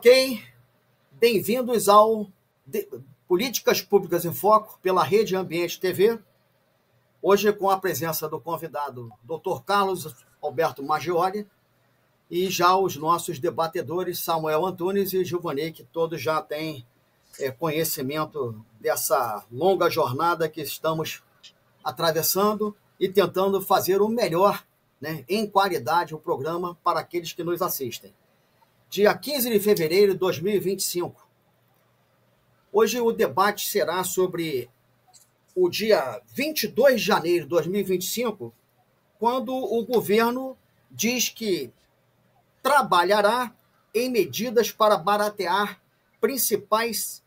Ok, bem-vindos ao Políticas Públicas em Foco pela Rede Ambiente TV. Hoje com a presença do convidado Dr. Carlos Alberto Maggioli e já os nossos debatedores Samuel Antunes e Giovanni, que todos já têm conhecimento dessa longa jornada que estamos atravessando e tentando fazer o melhor, né, em qualidade, o programa para aqueles que nos assistem. Dia 15 de fevereiro de 2025. Hoje o debate será sobre o dia 22 de janeiro de 2025, quando o governo diz que trabalhará em medidas para baratear principais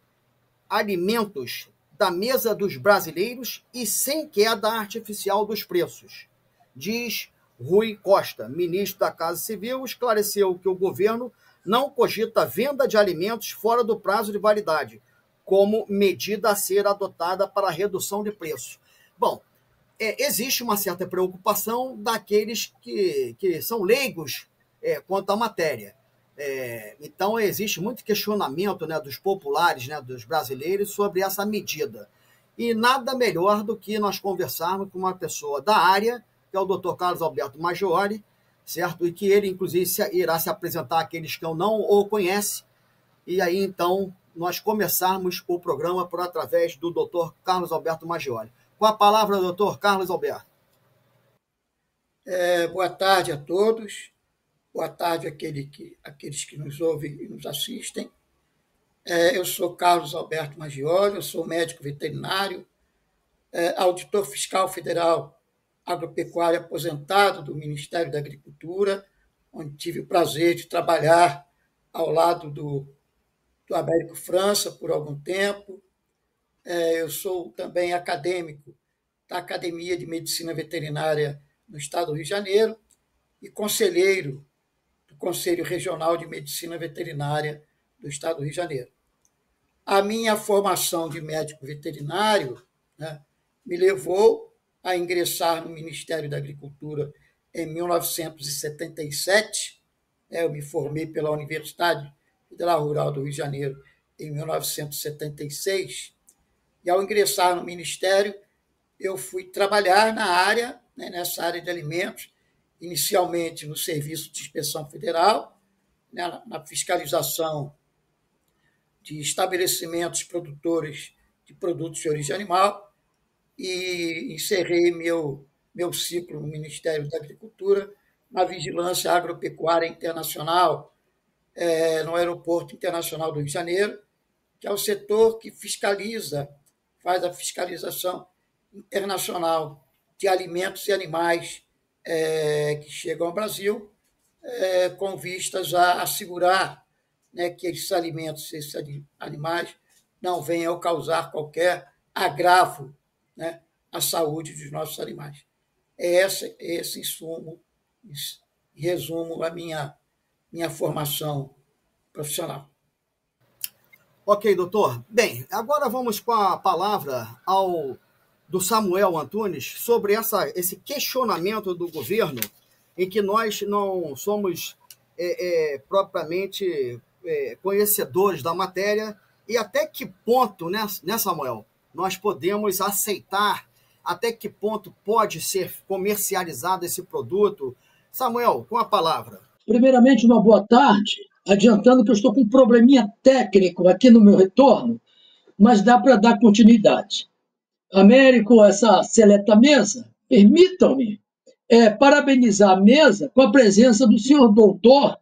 alimentos da mesa dos brasileiros e sem queda artificial dos preços. Diz Rui Costa, ministro da Casa Civil, esclareceu que o governo não cogita a venda de alimentos fora do prazo de validade, como medida a ser adotada para a redução de preço. Bom, existe uma certa preocupação daqueles que são leigos quanto à matéria. Então, existe muito questionamento, né, dos populares, né, dos brasileiros, sobre essa medida. E nada melhor do que nós conversarmos com uma pessoa da área, que é o Dr. Carlos Alberto Maggioli, certo? E que ele, inclusive, irá se apresentar àqueles que não o conhecem. E aí, então, nós começarmos o programa por através do Dr. Carlos Alberto Maggioli. Com a palavra, Dr. Carlos Alberto. Boa tarde a todos. Boa tarde àqueles que nos ouvem e nos assistem. Eu sou Carlos Alberto Maggioli, eu sou médico veterinário, auditor fiscal federal agropecuário aposentado do Ministério da Agricultura, onde tive o prazer de trabalhar ao lado do Américo França por algum tempo. Eu sou também acadêmico da Academia de Medicina Veterinária no Estado do Rio de Janeiro e conselheiro do Conselho Regional de Medicina Veterinária do Estado do Rio de Janeiro. A minha formação de médico veterinário, né, me levou a ingressar no Ministério da Agricultura em 1977. Eu me formei pela Universidade Federal Rural do Rio de Janeiro em 1976. E, ao ingressar no Ministério, eu fui trabalhar na área, né, nessa área de alimentos, inicialmente no Serviço de Inspeção Federal, né, na fiscalização de estabelecimentos produtores de produtos de origem animal, e encerrei meu ciclo no Ministério da Agricultura na Vigilância Agropecuária Internacional, no Aeroporto Internacional do Rio de Janeiro, que é o setor que faz a fiscalização internacional de alimentos e animais que chegam ao Brasil, com vistas a assegurar, né, que esses alimentos, esses animais, não venham a causar qualquer agravo, né, à saúde dos nossos animais. Esse em resumo, a minha formação profissional. Ok, doutor. Bem, agora vamos com a palavra do Samuel Antunes sobre esse questionamento do governo, em que nós não somos propriamente conhecedores da matéria, e até que ponto, né, Samuel, nós podemos aceitar, até que ponto pode ser comercializado esse produto. Samuel, com a palavra. Primeiramente, uma boa tarde, adiantando que eu estou com um probleminha técnico aqui no meu retorno, mas dá para dar continuidade. Américo, essa seleta mesa, permitam-me parabenizar a mesa com a presença do senhor doutor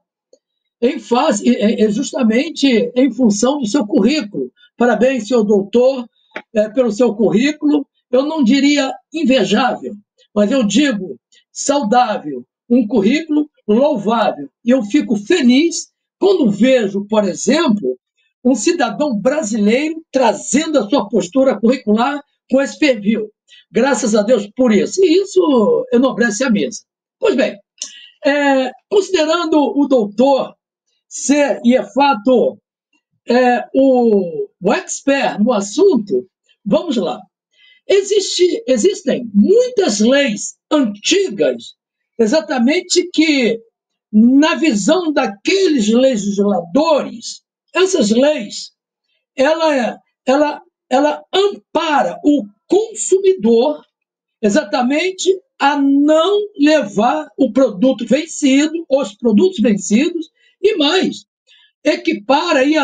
justamente em função do seu currículo. Parabéns, senhor doutor, pelo seu currículo. Eu não diria invejável, mas eu digo saudável, um currículo louvável. E eu fico feliz quando vejo, por exemplo, um cidadão brasileiro trazendo a sua postura curricular com esse perfil. Graças a Deus por isso. E isso enobrece a mesa. Pois bem, considerando o doutor ser, e é fato, o expert no assunto, vamos lá. Existem muitas leis antigas, exatamente que, na visão daqueles legisladores, essas leis, ela ampara o consumidor exatamente a não levar o produto vencido, os produtos vencidos, e mais, equipara e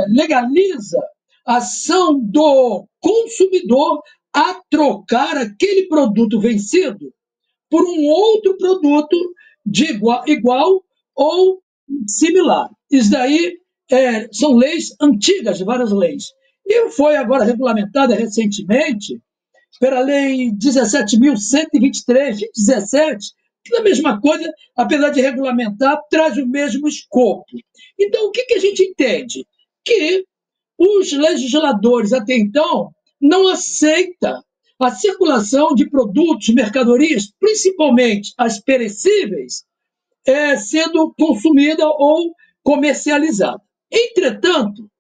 legaliza a ação do consumidor a trocar aquele produto vencido por um outro produto de igual ou similar. Isso daí são leis antigas, várias leis. E foi agora regulamentada recentemente pela Lei 17.123, de 17, que é a mesma coisa, apesar de regulamentar, traz o mesmo escopo. Então, o que a gente entende? Que os legisladores, até então, não aceitam a circulação de produtos, mercadorias, principalmente as perecíveis, sendo consumida ou comercializada. Entretanto,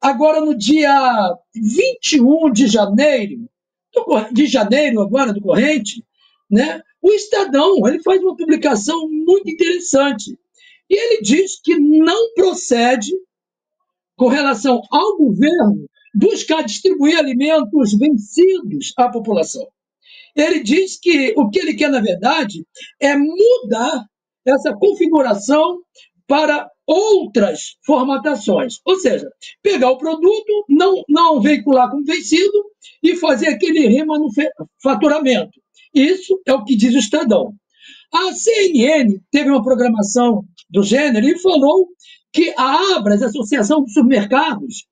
agora no dia 21 de janeiro agora do corrente, né, o Estadão ele faz uma publicação muito interessante. E ele diz que não procede, com relação ao governo, buscar distribuir alimentos vencidos à população. Ele diz que o que ele quer, na verdade, é mudar essa configuração para outras formatações. Ou seja, pegar o produto, não veicular como vencido e fazer aquele remanufaturamento. Isso é o que diz o Estadão. A CNN teve uma programação do gênero e falou que a ABRAS, a Associação dos Supermercados,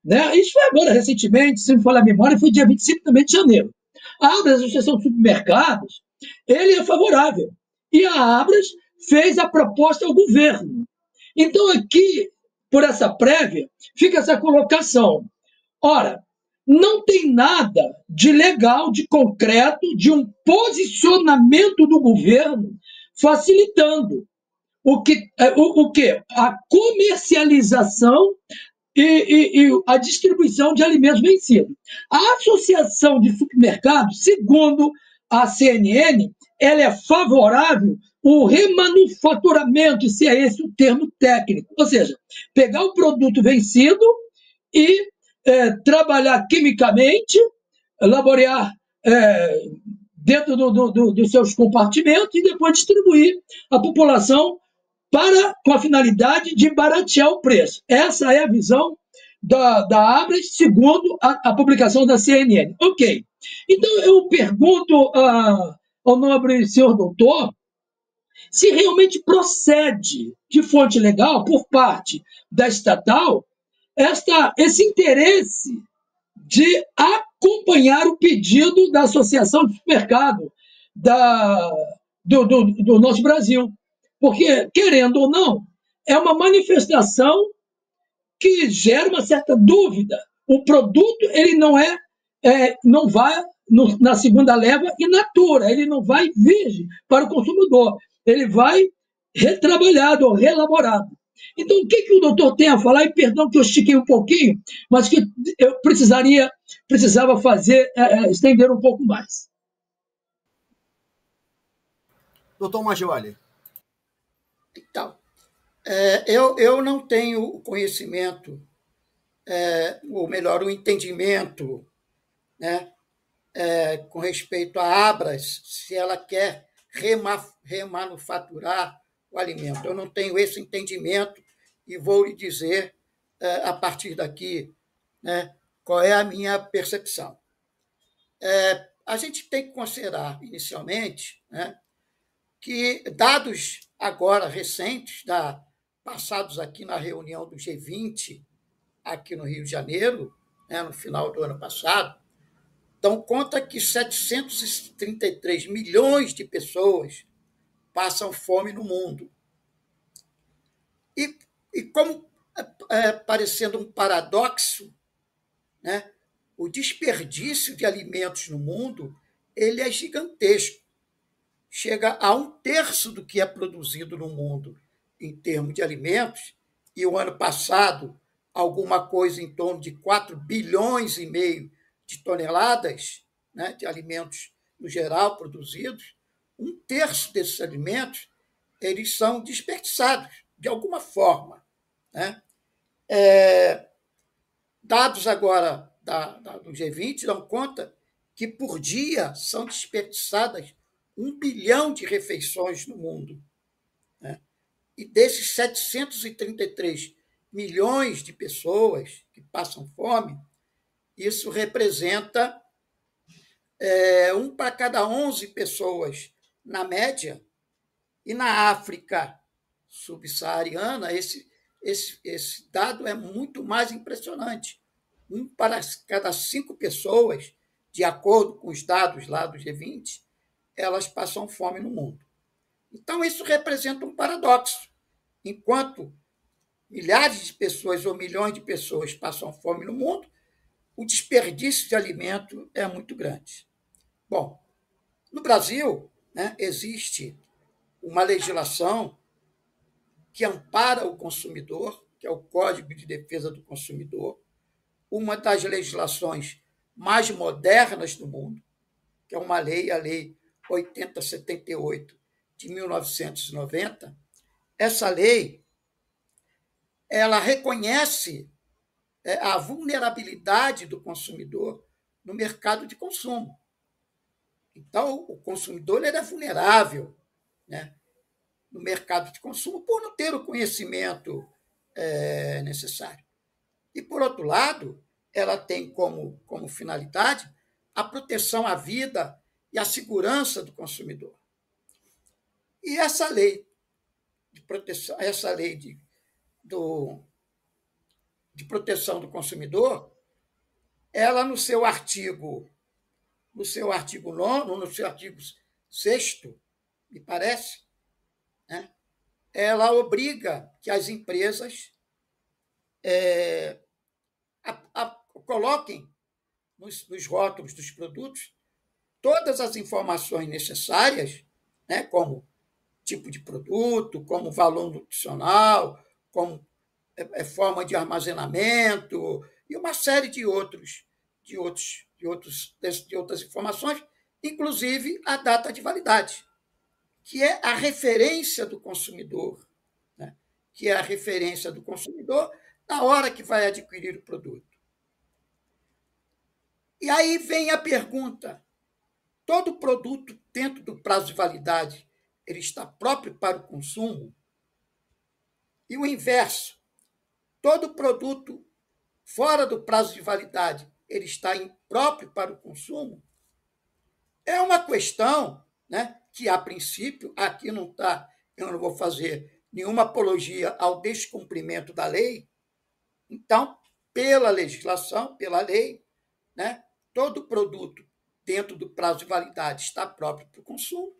né, isso foi agora recentemente, se não me falar a memória, foi dia 25 também de janeiro. A ABRAS, a Associação dos Supermercados, ele é favorável. E a ABRAS fez a proposta ao governo. Então, aqui, por essa prévia, fica essa colocação. Ora, não tem nada de legal, de concreto, de um posicionamento do governo facilitando o que? A comercialização e a distribuição de alimentos vencidos. A Associação de Supermercados, segundo a CNN, ela é favorável ao remanufaturamento, se é esse o termo técnico, ou seja, pegar o produto vencido e trabalhar quimicamente, laborear dentro dos seus compartimentos e depois distribuir à população com a finalidade de baratear o preço. Essa é a visão da ABRAS, segundo a publicação da CNN. Ok. Então, eu pergunto ao nobre senhor doutor se realmente procede de fonte legal, por parte da estatal, esse interesse de acompanhar o pedido da Associação de Supermercado do nosso Brasil. Porque, querendo ou não, é uma manifestação que gera uma certa dúvida. O produto ele não vai na segunda leva in natura, ele não vai virgem para o consumidor, ele vai retrabalhado ou reelaborado. Então, o que o doutor tem a falar? E perdão que eu estiquei um pouquinho, mas que eu precisava fazer, estender um pouco mais. Doutor Maggioli. Então, eu não tenho o conhecimento, ou melhor, o entendimento, né, com respeito à ABRAS, se ela quer remanufaturar o alimento. Eu não tenho esse entendimento e vou lhe dizer, a partir daqui, né, qual é a minha percepção. A gente tem que considerar, inicialmente, né, que dados agora recentes, passados aqui na reunião do G20, aqui no Rio de Janeiro, né, no final do ano passado, dão conta que 733 milhões de pessoas passam fome no mundo. E como parecendo um paradoxo, né, o desperdício de alimentos no mundo ele é gigantesco. Chega a 1/3 do que é produzido no mundo em termos de alimentos, e o ano passado, alguma coisa em torno de 4,5 bilhões de toneladas, né, de alimentos no geral produzidos. 1/3 desses alimentos eles são desperdiçados de alguma forma, né? Dados agora do G20 dão conta que, por dia, são desperdiçadas 1 bilhão de refeições no mundo. Né? E desses 733 milhões de pessoas que passam fome, isso representa 1 para cada 11 pessoas, na média. E na África subsaariana, esse dado é muito mais impressionante. 1 para cada 5 pessoas, de acordo com os dados lá do G20, elas passam fome no mundo. Então, isso representa um paradoxo. Enquanto milhares de pessoas ou milhões de pessoas passam fome no mundo, o desperdício de alimento é muito grande. Bom, no Brasil, né, existe uma legislação que ampara o consumidor, que é o Código de Defesa do Consumidor, uma das legislações mais modernas do mundo, que é uma lei, a Lei 8078 de 1990. Essa lei, ela reconhece a vulnerabilidade do consumidor no mercado de consumo. Então, o consumidor ele é vulnerável, né, no mercado de consumo por não ter o conhecimento necessário. E, por outro lado, ela tem como finalidade a proteção à vida e à segurança do consumidor. E essa lei de proteção, de proteção do consumidor, ela no seu artigo 9º, no seu artigo 6º, me parece, né, ela obriga que as empresas coloquem nos rótulos dos produtos todas as informações necessárias, né, como tipo de produto, como valor nutricional, como forma de armazenamento e uma série de outras informações, inclusive a data de validade, que é a referência do consumidor, né? Que é a referência do consumidor na hora que vai adquirir o produto. E aí vem a pergunta: todo produto dentro do prazo de validade ele está próprio para o consumo? E o inverso: todo produto fora do prazo de validade ele está impróprio para o consumo? É uma questão, né, que, a princípio, aqui não está, eu não vou fazer nenhuma apologia ao descumprimento da lei. Então, pela legislação, pela lei, né, todo produto dentro do prazo de validade está próprio para o consumo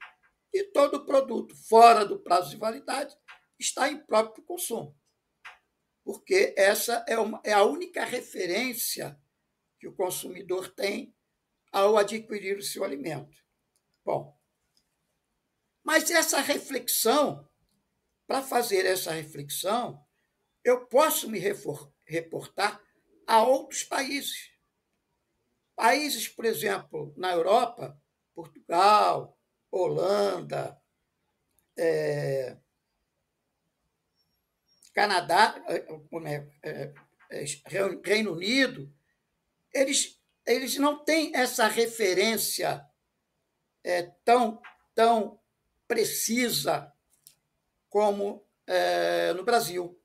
e todo produto fora do prazo de validade está impróprio para o consumo. Porque essa é a única referência que o consumidor tem ao adquirir o seu alimento. Bom, mas essa reflexão, para fazer essa reflexão, eu posso me reportar a outros países. Países, por exemplo, na Europa, Portugal, Holanda, Canadá, Reino Unido, eles não têm essa referência tão precisa como no Brasil.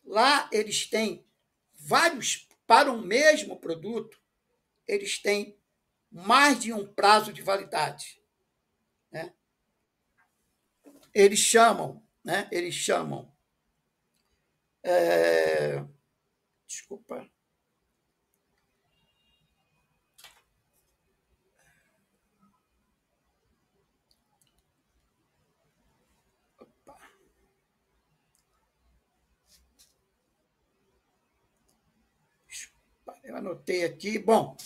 Lá eles têm vários, para um mesmo produto, eles têm mais de um prazo de validade, né? Eles chamam, desculpa. Eu anotei aqui. Bom,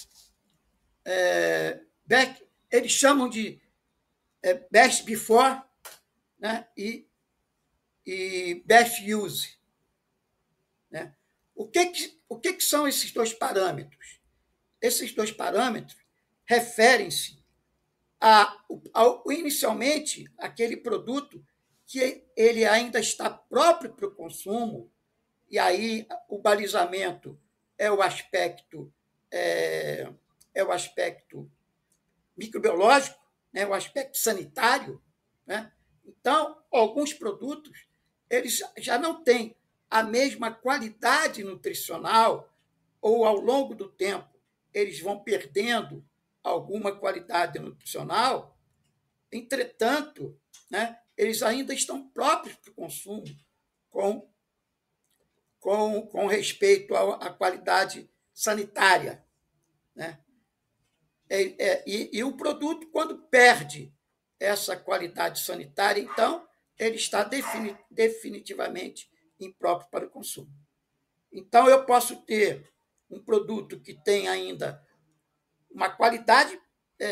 eles chamam de best before, né, e best use. Né? O que são esses dois parâmetros? Esses dois parâmetros referem-se inicialmente, aquele produto que ele ainda está próprio para o consumo e aí o balizamento é o aspecto microbiológico, né, o aspecto sanitário, né? Então, alguns produtos eles já não têm a mesma qualidade nutricional, ou ao longo do tempo eles vão perdendo alguma qualidade nutricional. Entretanto, né, eles ainda estão próprios para o consumo com respeito à qualidade sanitária, né? E o produto, quando perde essa qualidade sanitária, então, ele está definitivamente impróprio para o consumo. Então, eu posso ter um produto que tem ainda uma qualidade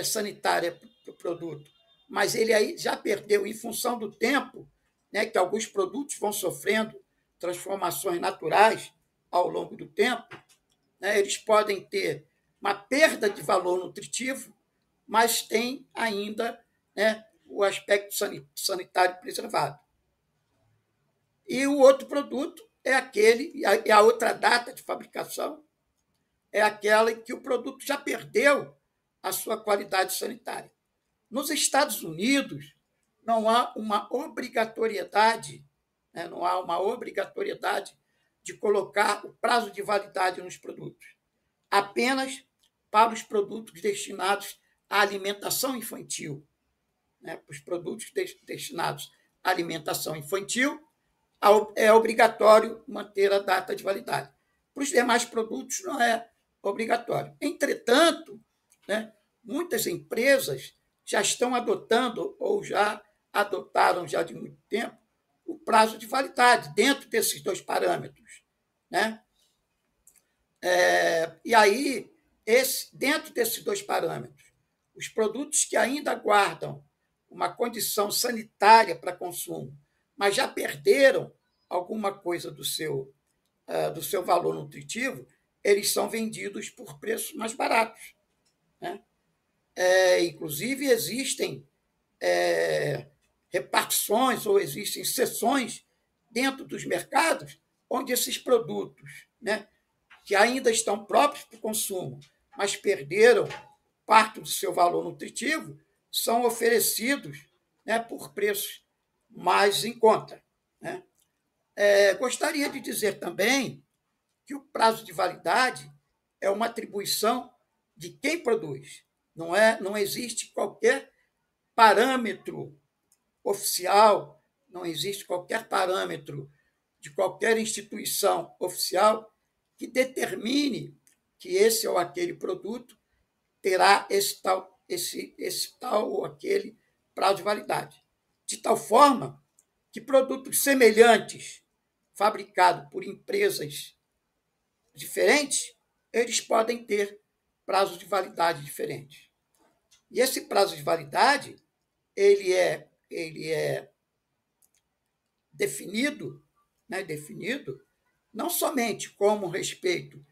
sanitária para o produto, mas ele aí já perdeu, em função do tempo, né, que alguns produtos vão sofrendo transformações naturais ao longo do tempo, né, eles podem ter uma perda de valor nutritivo, mas tem ainda, né, o aspecto sanitário preservado. E o outro produto é aquele, e a outra data de fabricação é aquela em que o produto já perdeu a sua qualidade sanitária. Nos Estados Unidos, não há uma obrigatoriedade, né, não há uma obrigatoriedade de colocar o prazo de validade nos produtos, apenas para os produtos destinados à alimentação infantil. Né? Os produtos destinados à alimentação infantil, é obrigatório manter a data de validade. Para os demais produtos, não é obrigatório. Entretanto, né, muitas empresas já estão adotando, ou já adotaram já de muito tempo, o prazo de validade dentro desses dois parâmetros, né? E aí, dentro desses dois parâmetros, os produtos que ainda guardam uma condição sanitária para consumo, mas já perderam alguma coisa do seu valor nutritivo, eles são vendidos por preços mais baratos, né? Inclusive, existem repartições ou existem seções dentro dos mercados onde esses produtos, né, que ainda estão próprios para o consumo, mas perderam parte do seu valor nutritivo, são oferecidos, né, por preços mais em conta, né? Gostaria de dizer também que o prazo de validade é uma atribuição de quem produz. Não existe qualquer parâmetro oficial, não existe qualquer parâmetro de qualquer instituição oficial que determine que esse ou aquele produto terá esse tal ou aquele prazo de validade. De tal forma que produtos semelhantes, fabricados por empresas diferentes, eles podem ter prazos de validade diferentes. E esse prazo de validade ele é definido, né, não somente como respeito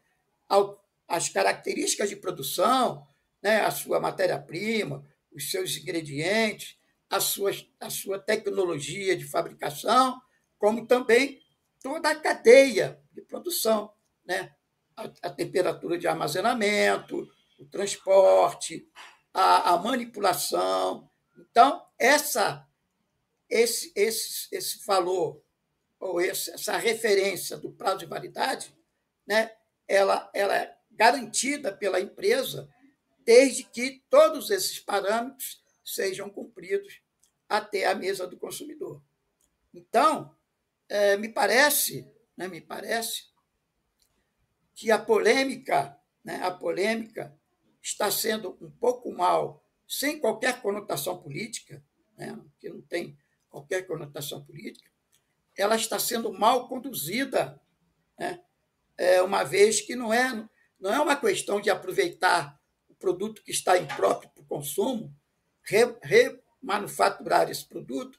às características de produção, né, a sua matéria-prima, os seus ingredientes, a sua tecnologia de fabricação, como também toda a cadeia de produção, né? A temperatura de armazenamento, o transporte, a manipulação. Então, esse valor, ou essa referência do prazo de validade, né, ela é garantida pela empresa desde que todos esses parâmetros sejam cumpridos até a mesa do consumidor. Então, me parece que a polêmica está sendo um pouco mal, sem qualquer conotação política, né, que não tem qualquer conotação política, ela está sendo mal conduzida, né, uma vez que não é uma questão de aproveitar o produto que está impróprio para o consumo, remanufaturar esse produto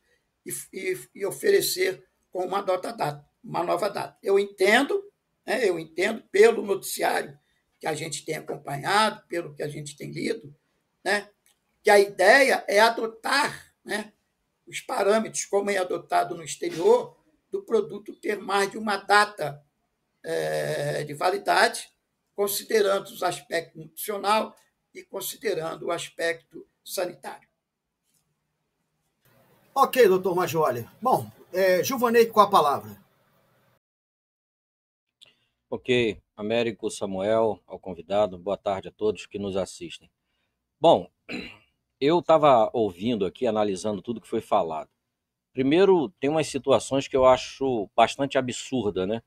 e oferecer com uma nova data. Eu entendo pelo noticiário que a gente tem acompanhado, pelo que a gente tem lido, né, que a ideia é adotar, né, os parâmetros, como é adotado no exterior, do produto ter mais de uma data de validade, considerando os aspectos nutricional e considerando o aspecto sanitário. Ok, doutor Majoli. Bom, Gilvanei, com a palavra. Ok, Américo, Samuel, ao convidado, boa tarde a todos que nos assistem. Bom, eu estava ouvindo aqui, analisando tudo que foi falado. Primeiro, tem umas situações que eu acho bastante absurda, né?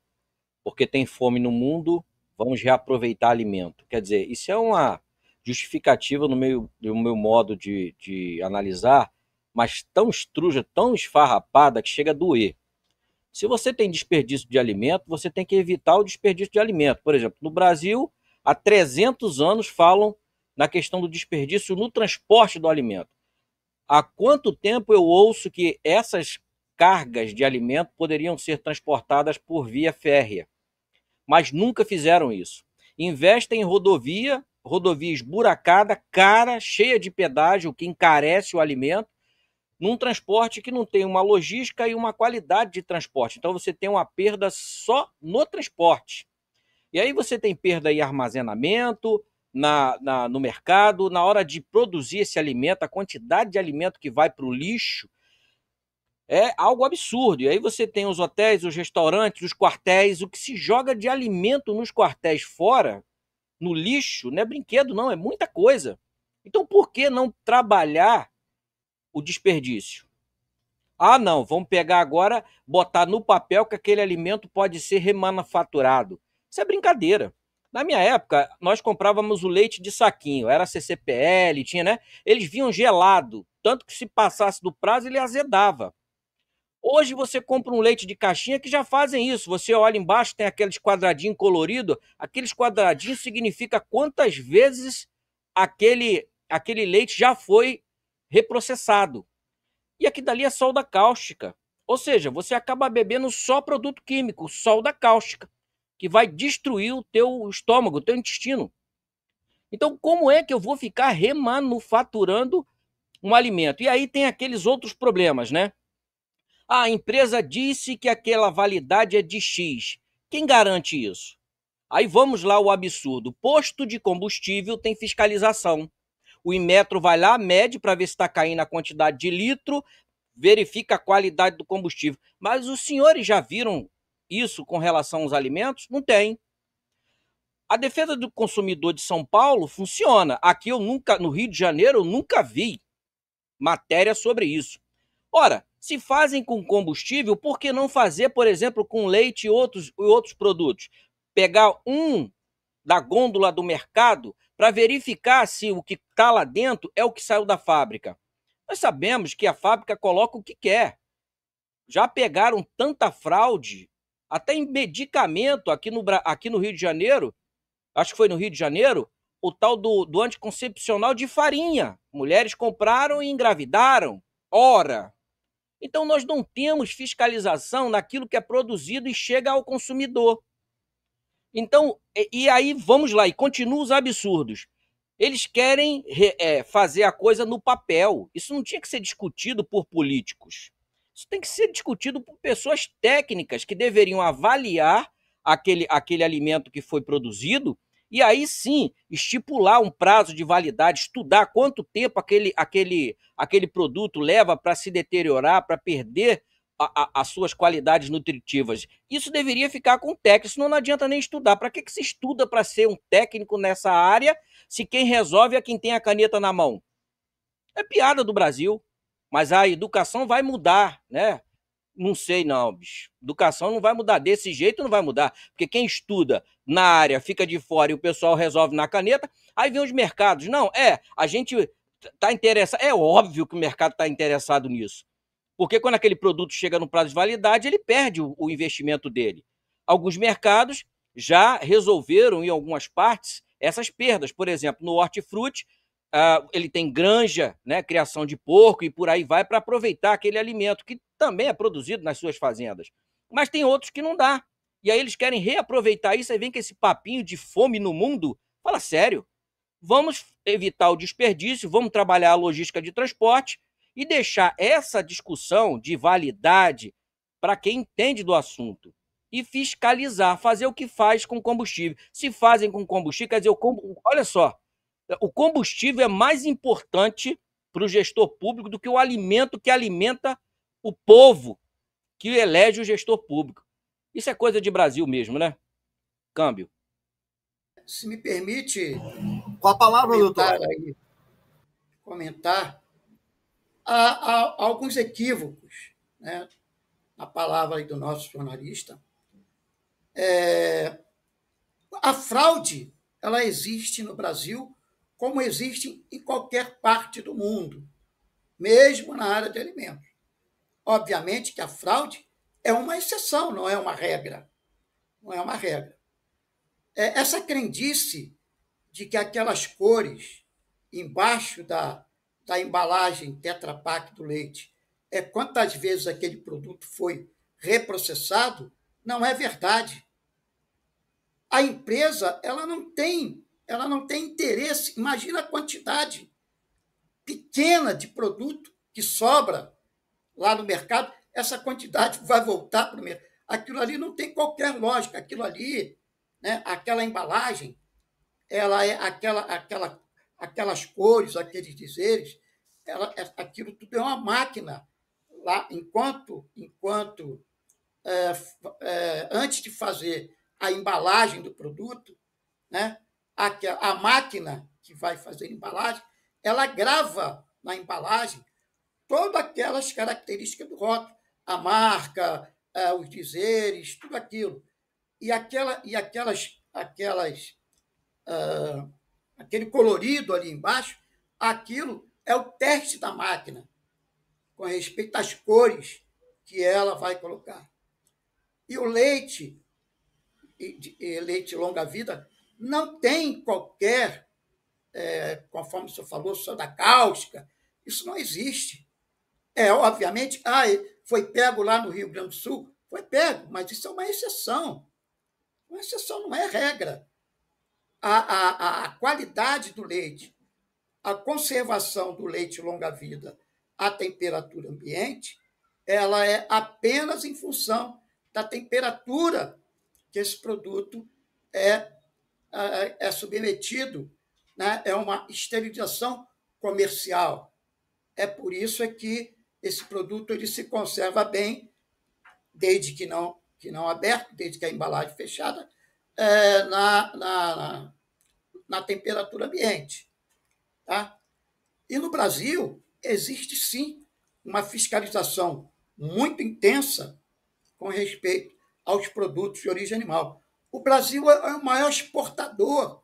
Porque tem fome no mundo, vamos reaproveitar alimento. Quer dizer, isso é uma justificativa no meu modo de analisar, mas tão estruja, tão esfarrapada que chega a doer. Se você tem desperdício de alimento, você tem que evitar o desperdício de alimento. Por exemplo, no Brasil, há 300 anos falam na questão do desperdício no transporte do alimento. Há quanto tempo eu ouço que essas cargas de alimento poderiam ser transportadas por via férrea? Mas nunca fizeram isso. Investem em rodovia esburacada, cara, cheia de pedágio, que encarece o alimento, num transporte que não tem uma logística e uma qualidade de transporte. Então você tem uma perda só no transporte. E aí você tem perda em armazenamento, no mercado, na hora de produzir esse alimento, a quantidade de alimento que vai para o lixo é algo absurdo. E aí você tem os hotéis, os restaurantes, os quartéis, o que se joga de alimento nos quartéis fora, no lixo, não é brinquedo não, é muita coisa. Então por que não trabalhar o desperdício? Ah, não, vamos pegar agora, botar no papel que aquele alimento pode ser remanufaturado. Isso é brincadeira. Na minha época, nós comprávamos o leite de saquinho, era CCPL, tinha, né? Eles vinham gelado, tanto que se passasse do prazo ele azedava. Hoje você compra um leite de caixinha que já fazem isso. Você olha embaixo, tem aqueles quadradinhos coloridos. Aqueles quadradinhos significa quantas vezes aquele leite já foi reprocessado. E aqui dali é solda cáustica. Ou seja, você acaba bebendo só produto químico, solda cáustica, que vai destruir o teu estômago, o teu intestino. Então, como é que eu vou ficar remanufaturando um alimento? E aí tem aqueles outros problemas, né? A empresa disse que aquela validade é de X. Quem garante isso? Aí vamos lá o absurdo. Posto de combustível tem fiscalização. O Inmetro vai lá, mede para ver se está caindo a quantidade de litro, verifica a qualidade do combustível. Mas os senhores já viram isso com relação aos alimentos? Não tem. A defesa do consumidor de São Paulo funciona. Aqui no Rio de Janeiro, eu nunca vi matéria sobre isso. Ora, se fazem com combustível, por que não fazer, por exemplo, com leite e outros produtos? Pegar um da gôndola do mercado para verificar se o que está lá dentro é o que saiu da fábrica. Nós sabemos que a fábrica coloca o que quer. Já pegaram tanta fraude, até em medicamento aqui no Rio de Janeiro, acho que foi no Rio de Janeiro, o tal do anticoncepcional de farinha. Mulheres compraram e engravidaram. Ora! Então nós não temos fiscalização naquilo que é produzido e chega ao consumidor. Então, e aí vamos lá, e continuam os absurdos. Eles querem fazer a coisa no papel. Isso não tinha que ser discutido por políticos. Isso tem que ser discutido por pessoas técnicas que deveriam avaliar aquele alimento que foi produzido e aí sim estipular um prazo de validade, estudar quanto tempo aquele produto leva para se deteriorar, para perder as suas qualidades nutritivas. Isso deveria ficar com o técnico, senão não adianta nem estudar. Para que se estuda para ser um técnico nessa área se quem resolve é quem tem a caneta na mão? É piada do Brasil, mas a educação vai mudar, né? Não sei não, bicho. Educação não vai mudar, desse jeito não vai mudar, porque quem estuda na área fica de fora e o pessoal resolve na caneta, aí vem os mercados. Não, a gente está interessado, é óbvio que o mercado está interessado nisso, porque quando aquele produto chega no prazo de validade, ele perde o investimento dele. Alguns mercados já resolveram, em algumas partes, essas perdas. Por exemplo, no hortifruti, ele tem granja, né, criação de porco e por aí vai para aproveitar aquele alimento que também é produzido nas suas fazendas. Mas tem outros que não dá. E aí eles querem reaproveitar isso, aí vem com esse papinho de fome no mundo. Fala sério. Vamos evitar o desperdício, vamos trabalhar a logística de transporte e deixar essa discussão de validade para quem entende do assunto. e fiscalizar, fazer o que faz com combustível. Se fazem com combustível, quer dizer, olha só, o combustível é mais importante para o gestor público do que o alimento que alimenta o povo que elege o gestor público. Isso é coisa de Brasil mesmo, né? Câmbio. Se me permite Com a palavra, doutor. Comentar, há alguns equívocos, né, na palavra aí do nosso jornalista. A fraude, ela existe no Brasil como existe em qualquer parte do mundo, mesmo na área de alimentos. Obviamente que a fraude é uma exceção, não é uma regra. Não é uma regra. Essa crendice de que aquelas cores embaixo da embalagem Tetra Pak do leite é quantas vezes aquele produto foi reprocessado, não é verdade. A empresa ela não tem interesse. Imagina a quantidade pequena de produto que sobra lá no mercado, essa quantidade vai voltar para o mercado. Aquilo ali não tem qualquer lógica. Aquilo ali, né, aquela embalagem, ela é aquelas cores, aqueles dizeres, aquilo tudo é uma máquina. Lá, enquanto antes de fazer a embalagem do produto, né, a máquina que vai fazer a embalagem, ela grava na embalagem todas aquelas características do rótulo, a marca, os dizeres, tudo aquilo. E aquele colorido ali embaixo, aquilo é o teste da máquina com respeito às cores que ela vai colocar. E o leite, leite longa-vida, não tem qualquer, conforme o senhor falou, soda cáustica, isso não existe. Obviamente, foi pego lá no Rio Grande do Sul, foi pego, mas isso é uma exceção. Uma exceção não é regra. A qualidade do leite, a conservação do leite longa-vida à temperatura ambiente, ela é apenas em função da temperatura que esse produto é submetido, né? É uma esterilização comercial. É por isso que esse produto ele se conserva bem, desde que não aberto, desde que a embalagem fechada, na temperatura ambiente. Tá? E no Brasil existe, sim, uma fiscalização muito intensa com respeito aos produtos de origem animal. O Brasil é o maior exportador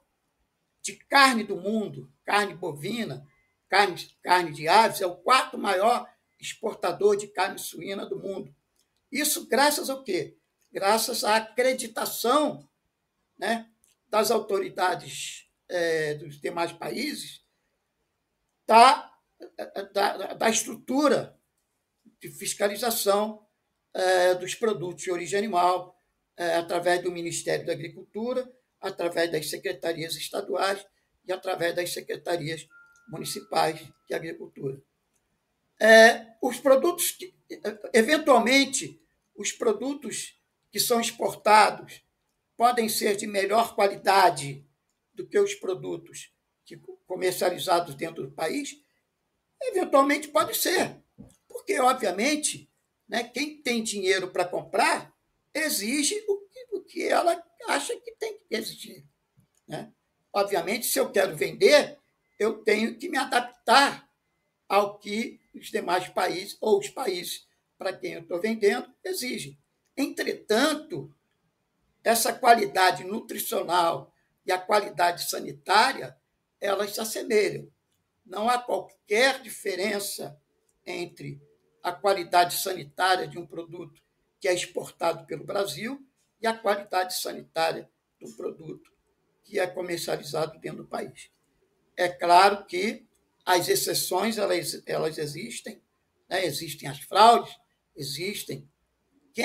de carne do mundo, carne bovina, carne de aves, é o quarto maior exportador de carne suína do mundo. Isso graças ao quê? Graças à acreditação, né, das autoridades dos demais países, da estrutura de fiscalização dos produtos de origem animal, através do Ministério da Agricultura, através das secretarias estaduais e através das secretarias municipais de agricultura. Os produtos, eventualmente, os produtos que são exportados podem ser de melhor qualidade do que os produtos comercializados dentro do país? Eventualmente pode ser, porque, obviamente, né, quem tem dinheiro para comprar exige o que ela acha que tem que exigir. Né? Obviamente, se eu quero vender, eu tenho que me adaptar ao que os demais países, ou os países para quem eu estou vendendo, exigem. Entretanto, essa qualidade nutricional e a qualidade sanitária, elas se assemelham. Não há qualquer diferença entre a qualidade sanitária de um produto que é exportado pelo Brasil e a qualidade sanitária do produto que é comercializado dentro do país. É claro que as exceções elas existem, né? Existem as fraudes, existem. Quem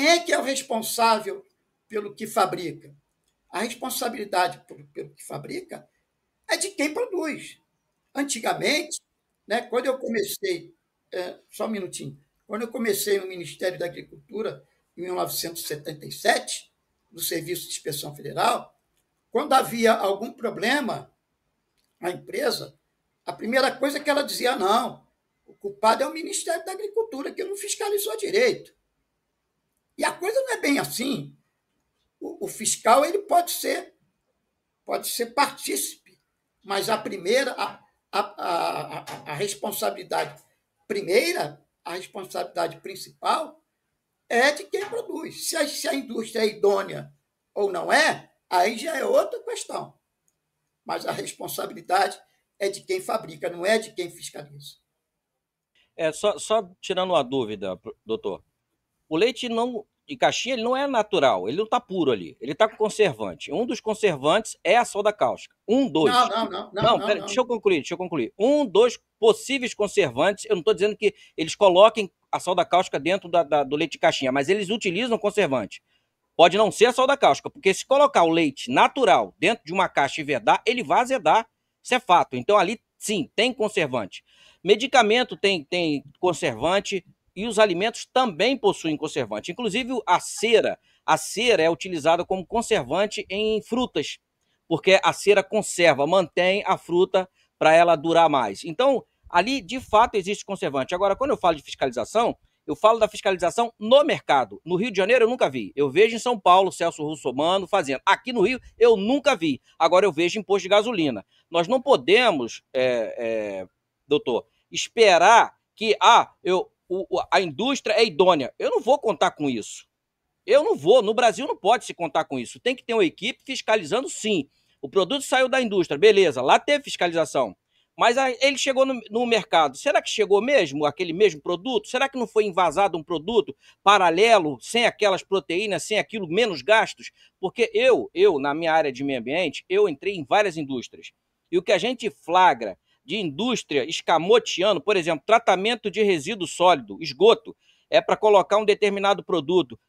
é que é o responsável pelo que fabrica? A responsabilidade pelo que fabrica é de quem produz. Antigamente, né, quando eu comecei, só um minutinho, quando eu comecei no Ministério da Agricultura, em 1977, no Serviço de Inspeção Federal, quando havia algum problema na empresa, a primeira coisa que ela dizia, não, o culpado é o Ministério da Agricultura, que não fiscalizou direito. E a coisa não é bem assim. O fiscal ele pode ser partícipe, mas a responsabilidade primeira, a responsabilidade principal é de quem produz. Se a indústria é idônea ou não é, aí já é outra questão. Mas a responsabilidade é de quem fabrica, não é de quem fiscaliza. Só tirando uma dúvida, doutor. O leite de caixinha ele não é natural, ele não está puro ali, ele está com conservante. Um dos conservantes é a soda cáustica. Dois. Não, pera, deixa eu concluir. Dos possíveis conservantes, eu não estou dizendo que eles coloquem a soda cáustica dentro do leite de caixinha, mas eles utilizam conservante. Pode não ser a soda cáustica, porque se colocar o leite natural dentro de uma caixa e vedar, ele vai azedar. Isso é fato. Então ali, sim, tem conservante. Medicamento tem conservante e os alimentos também possuem conservante. Inclusive a cera. A cera é utilizada como conservante em frutas, porque a cera conserva, mantém a fruta para ela durar mais. Então, ali, de fato, existe conservante. Agora, quando eu falo de fiscalização, eu falo da fiscalização no mercado. No Rio de Janeiro, eu nunca vi. Eu vejo em São Paulo, Celso Russomano fazendo. Aqui no Rio, eu nunca vi. Agora, eu vejo em posto de gasolina. Nós não podemos, doutor, esperar que a indústria é idônea. Eu não vou contar com isso. Eu não vou. No Brasil não pode se contar com isso. Tem que ter uma equipe fiscalizando, sim. O produto saiu da indústria, beleza, lá teve fiscalização. Mas ele chegou no mercado. Será que chegou mesmo aquele mesmo produto? Será que não foi invasado um produto paralelo, sem aquelas proteínas, sem aquilo, menos gastos? Porque na minha área de meio ambiente, eu entrei em várias indústrias. E o que a gente flagra de indústria escamoteando, por exemplo, tratamento de resíduo sólido, esgoto, é para colocar um determinado produto.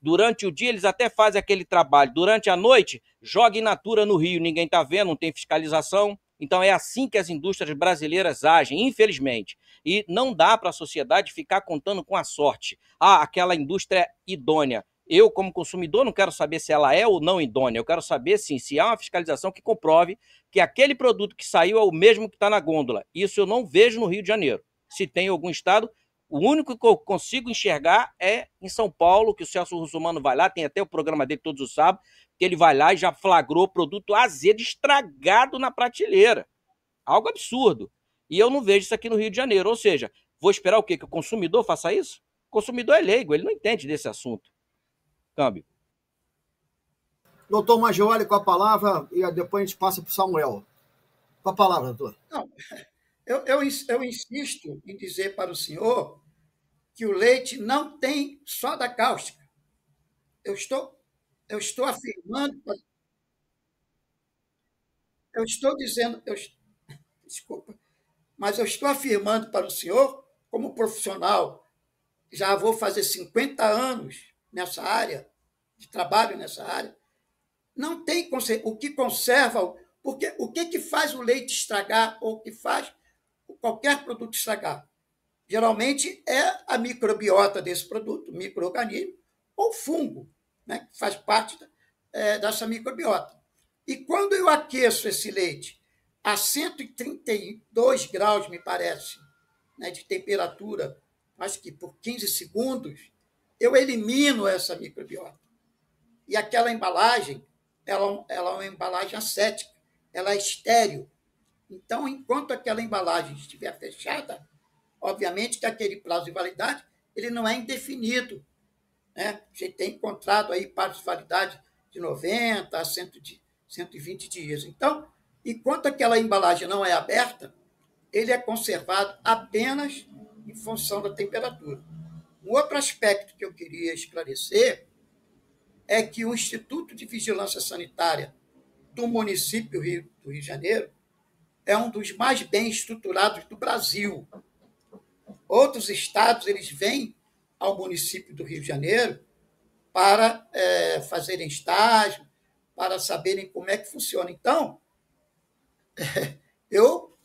Durante o dia eles até fazem aquele trabalho. Durante a noite, joga in natura no rio. Ninguém está vendo, não tem fiscalização. Então é assim que as indústrias brasileiras agem, infelizmente. E não dá para a sociedade ficar contando com a sorte. Aquela indústria é idônea. Eu, como consumidor, não quero saber se ela é ou não idônea. Eu quero saber, sim, se há uma fiscalização que comprove que aquele produto que saiu é o mesmo que está na gôndola. Isso eu não vejo no Rio de Janeiro. Se tem algum estado, o único que eu consigo enxergar é em São Paulo, que o Celso Russomano vai lá, tem até o programa dele todos os sábados, que ele vai lá e já flagrou produto azedo, estragado na prateleira. Algo absurdo. E eu não vejo isso aqui no Rio de Janeiro. Ou seja, vou esperar o quê? Que o consumidor faça isso? O consumidor é leigo, ele não entende desse assunto. Câmbio. Doutor Maggioli, com a palavra, e depois a gente passa para o Samuel. Com a palavra, doutor. Não, eu insisto em dizer para o senhor que o leite não tem soda cáustica. Eu estou afirmando, eu estou dizendo, desculpa, mas eu estou afirmando para o senhor, como profissional, já vou fazer 50 anos nessa área, de trabalho nessa área, não tem o que conserva, porque o que faz o leite estragar ou o que faz qualquer produto estragar? Geralmente é a microbiota desse produto, micro-organismo, ou fungo, né, que faz parte dessa microbiota. E quando eu aqueço esse leite a 132 graus, me parece, né, de temperatura, acho que por 15 segundos, eu elimino essa microbiota. E aquela embalagem, ela é uma embalagem assética, ela é estéril. Então, enquanto aquela embalagem estiver fechada, obviamente que aquele prazo de validade ele não é indefinido, né? A gente tem encontrado aí prazos de validade de 90 a 120 dias. Então, enquanto aquela embalagem não é aberta, ele é conservado apenas em função da temperatura. Um outro aspecto que eu queria esclarecer é que o Instituto de Vigilância Sanitária do município do Rio de Janeiro é um dos mais bem estruturados do Brasil. Outros estados eles vêm ao município do Rio de Janeiro para fazerem estágio, para saberem como é que funciona. Então, eu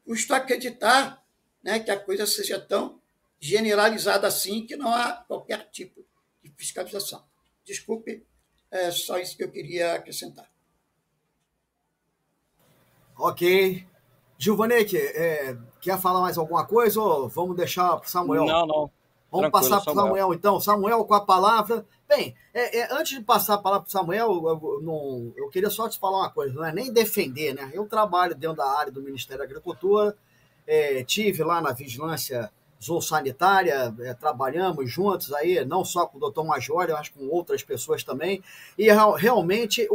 custo acreditar, né, que a coisa seja tão generalizada assim, que não há qualquer tipo de fiscalização. Desculpe, é só isso que eu queria acrescentar. Ok. Gilvaneque, quer falar mais alguma coisa ou vamos deixar para o Samuel? Não. Vamos passar para o Samuel, então. Samuel, com a palavra. Bem, antes de passar a palavra para o Samuel, eu queria só te falar uma coisa, não é nem defender, né? Eu trabalho dentro da área do Ministério da Agricultura, tive lá na vigilância zoossanitária, trabalhamos juntos aí, não só com o doutor Major, mas com outras pessoas também, e realmente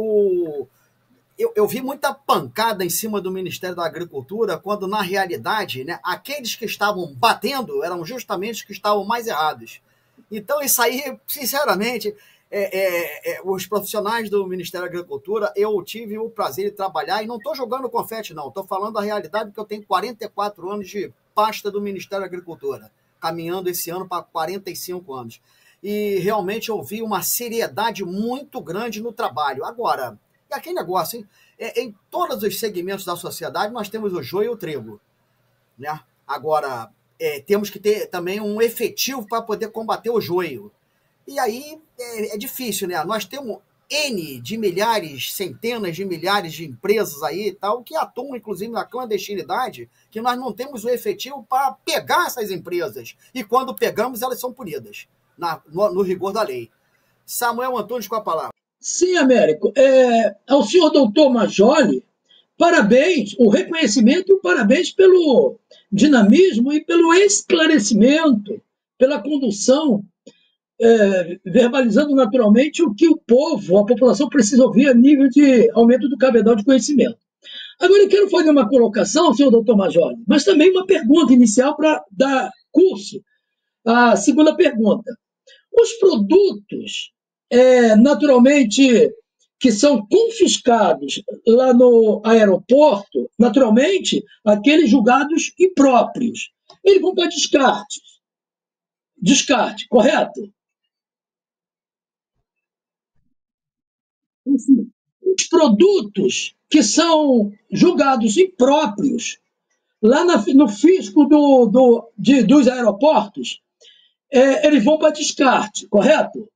eu vi muita pancada em cima do Ministério da Agricultura, quando, na realidade, né, aqueles que estavam batendo eram justamente os que estavam mais errados. Então, isso aí, sinceramente, os profissionais do Ministério da Agricultura, eu tive o prazer de trabalhar, e não estou jogando confete, não, estou falando a realidade, porque eu tenho 44 anos de pasta do Ministério da Agricultura, caminhando esse ano para 45 anos. E realmente eu vi uma seriedade muito grande no trabalho. Agora, é aquele negócio, hein? Em todos os segmentos da sociedade, nós temos o joio e o trigo, né? Agora, temos que ter também um efetivo para poder combater o joio. E aí é difícil, né? Nós temos N de milhares, centenas de milhares de empresas aí e tal, que atuam, inclusive, na clandestinidade, que nós não temos o efetivo para pegar essas empresas. E quando pegamos, elas são punidas, no rigor da lei. Samuel Antunes, com a palavra. Sim, Américo. Ao senhor doutor Majoli, parabéns, o reconhecimento e o parabéns pelo dinamismo e pelo esclarecimento, pela condução, verbalizando naturalmente o que o povo, a população precisa ouvir a nível de aumento do cabedal de conhecimento. Agora eu quero fazer uma colocação, senhor doutor Majoli, mas também uma pergunta inicial para dar curso à segunda pergunta. Os produtos, naturalmente, que são confiscados lá no aeroporto, naturalmente, aqueles julgados impróprios, eles vão para descarte. Descarte, correto? Enfim, os produtos que são julgados impróprios lá no fisco dos aeroportos, eles vão para descarte, correto?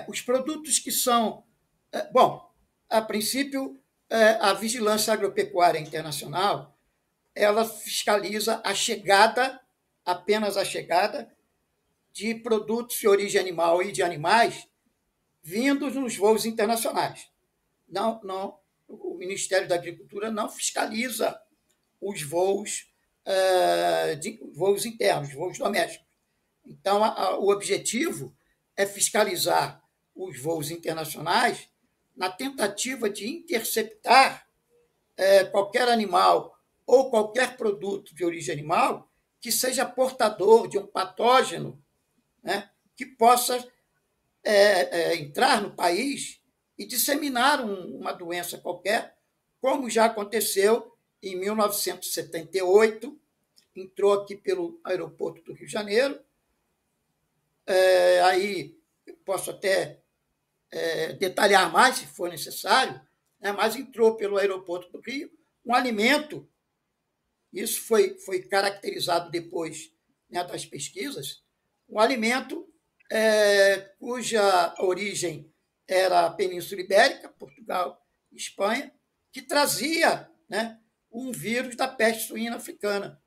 Os produtos que são... Bom, a princípio, a Vigilância Agropecuária Internacional, ela fiscaliza a chegada, apenas a chegada, de produtos de origem animal e de animais vindos nos voos internacionais. Não, o Ministério da Agricultura não fiscaliza os voos, voos internos, voos domésticos. Então, o objetivo é fiscalizar os voos internacionais na tentativa de interceptar qualquer animal ou qualquer produto de origem animal que seja portador de um patógeno, né, que possa entrar no país e disseminar uma doença qualquer, como já aconteceu em 1978, entrou aqui pelo aeroporto do Rio de Janeiro. Aí eu posso até detalhar mais, se for necessário, né, mas entrou pelo aeroporto do Rio um alimento, isso foi caracterizado depois, né, das pesquisas, um alimento cuja origem era a Península Ibérica, Portugal e Espanha, que trazia, né, um vírus da peste suína africana.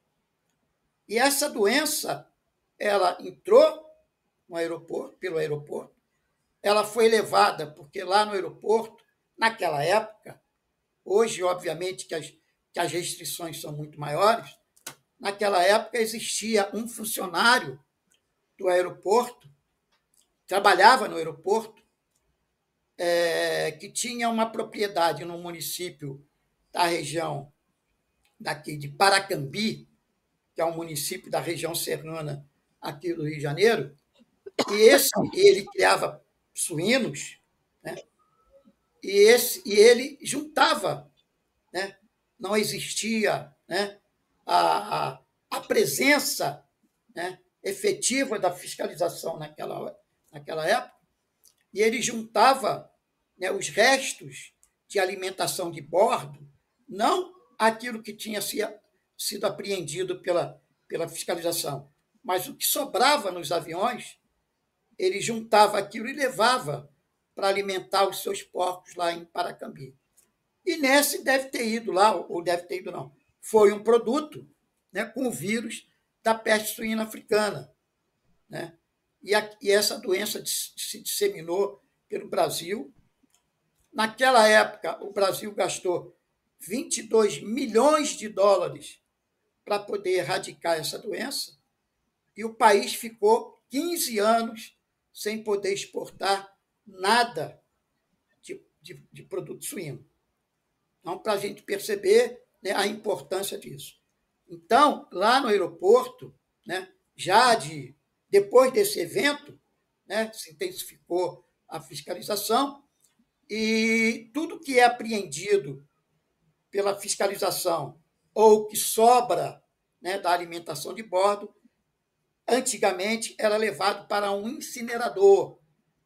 E essa doença, ela entrou pelo aeroporto, ela foi levada, porque lá no aeroporto, naquela época, hoje, obviamente, que as restrições são muito maiores, naquela época existia um funcionário do aeroporto, trabalhava no aeroporto, que tinha uma propriedade no município da região daqui de Paracambi, que é um município da região serrana aqui do Rio de Janeiro, e ele criava suínos, né? E ele juntava, né? Não existia, né, a presença, né, efetiva da fiscalização naquela época, e ele juntava, né, os restos de alimentação de bordo, não aquilo que tinha sido apreendido pela fiscalização, mas o que sobrava nos aviões, ele juntava aquilo e levava para alimentar os seus porcos lá em Paracambi. E nesse deve ter ido lá, ou deve ter ido não, foi um produto, né, com o vírus da peste suína africana, né? E essa doença se disseminou pelo Brasil. Naquela época, o Brasil gastou 22 milhões de dólares para poder erradicar essa doença, e o país ficou 15 anos sem poder exportar nada de produto suíno. Então, para a gente perceber, né, a importância disso. Então, lá no aeroporto, né, depois desse evento, né, se intensificou a fiscalização, e tudo que é apreendido pela fiscalização ou que sobra, né, da alimentação de bordo, antigamente era levado para um incinerador,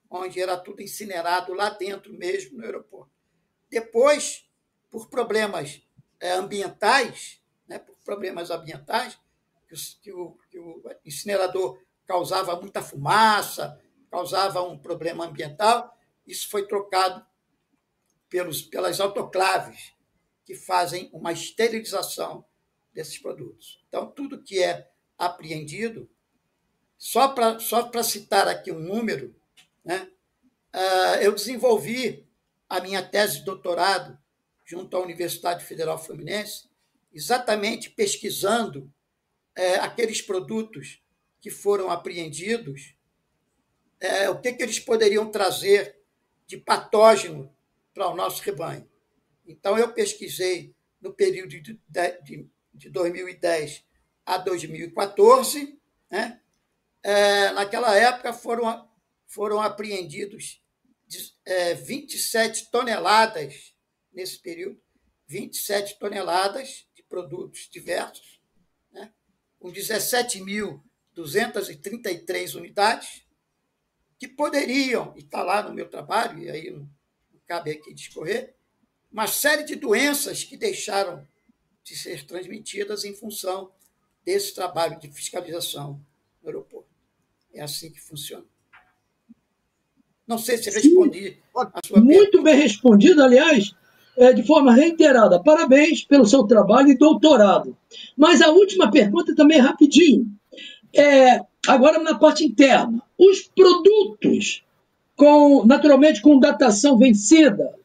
onde era tudo incinerado lá dentro mesmo no aeroporto. Depois, por problemas ambientais, né, que o incinerador causava muita fumaça, causava um problema ambiental, isso foi trocado pelas autoclaves, que fazem uma esterilização desses produtos. Então, tudo que é apreendido, só para citar aqui um número, né, eu desenvolvi a minha tese de doutorado junto à Universidade Federal Fluminense, exatamente pesquisando aqueles produtos que foram apreendidos, o que eles poderiam trazer de patógeno para o nosso rebanho. Então, eu pesquisei no período de 2010 a 2014, né? Naquela época foram apreendidos 27 toneladas, nesse período, 27 toneladas de produtos diversos, né, com 17.233 unidades, que poderiam, e está lá no meu trabalho, e aí não cabe aqui discorrer, uma série de doenças que deixaram de ser transmitidas em função desse trabalho de fiscalização no aeroporto. É assim que funciona. Não sei se respondi a sua pergunta. Muito bem respondido, aliás, de forma reiterada. Parabéns pelo seu trabalho e doutorado. Mas a última pergunta também é rapidinho. Agora na parte interna. Os produtos, naturalmente com datação vencida,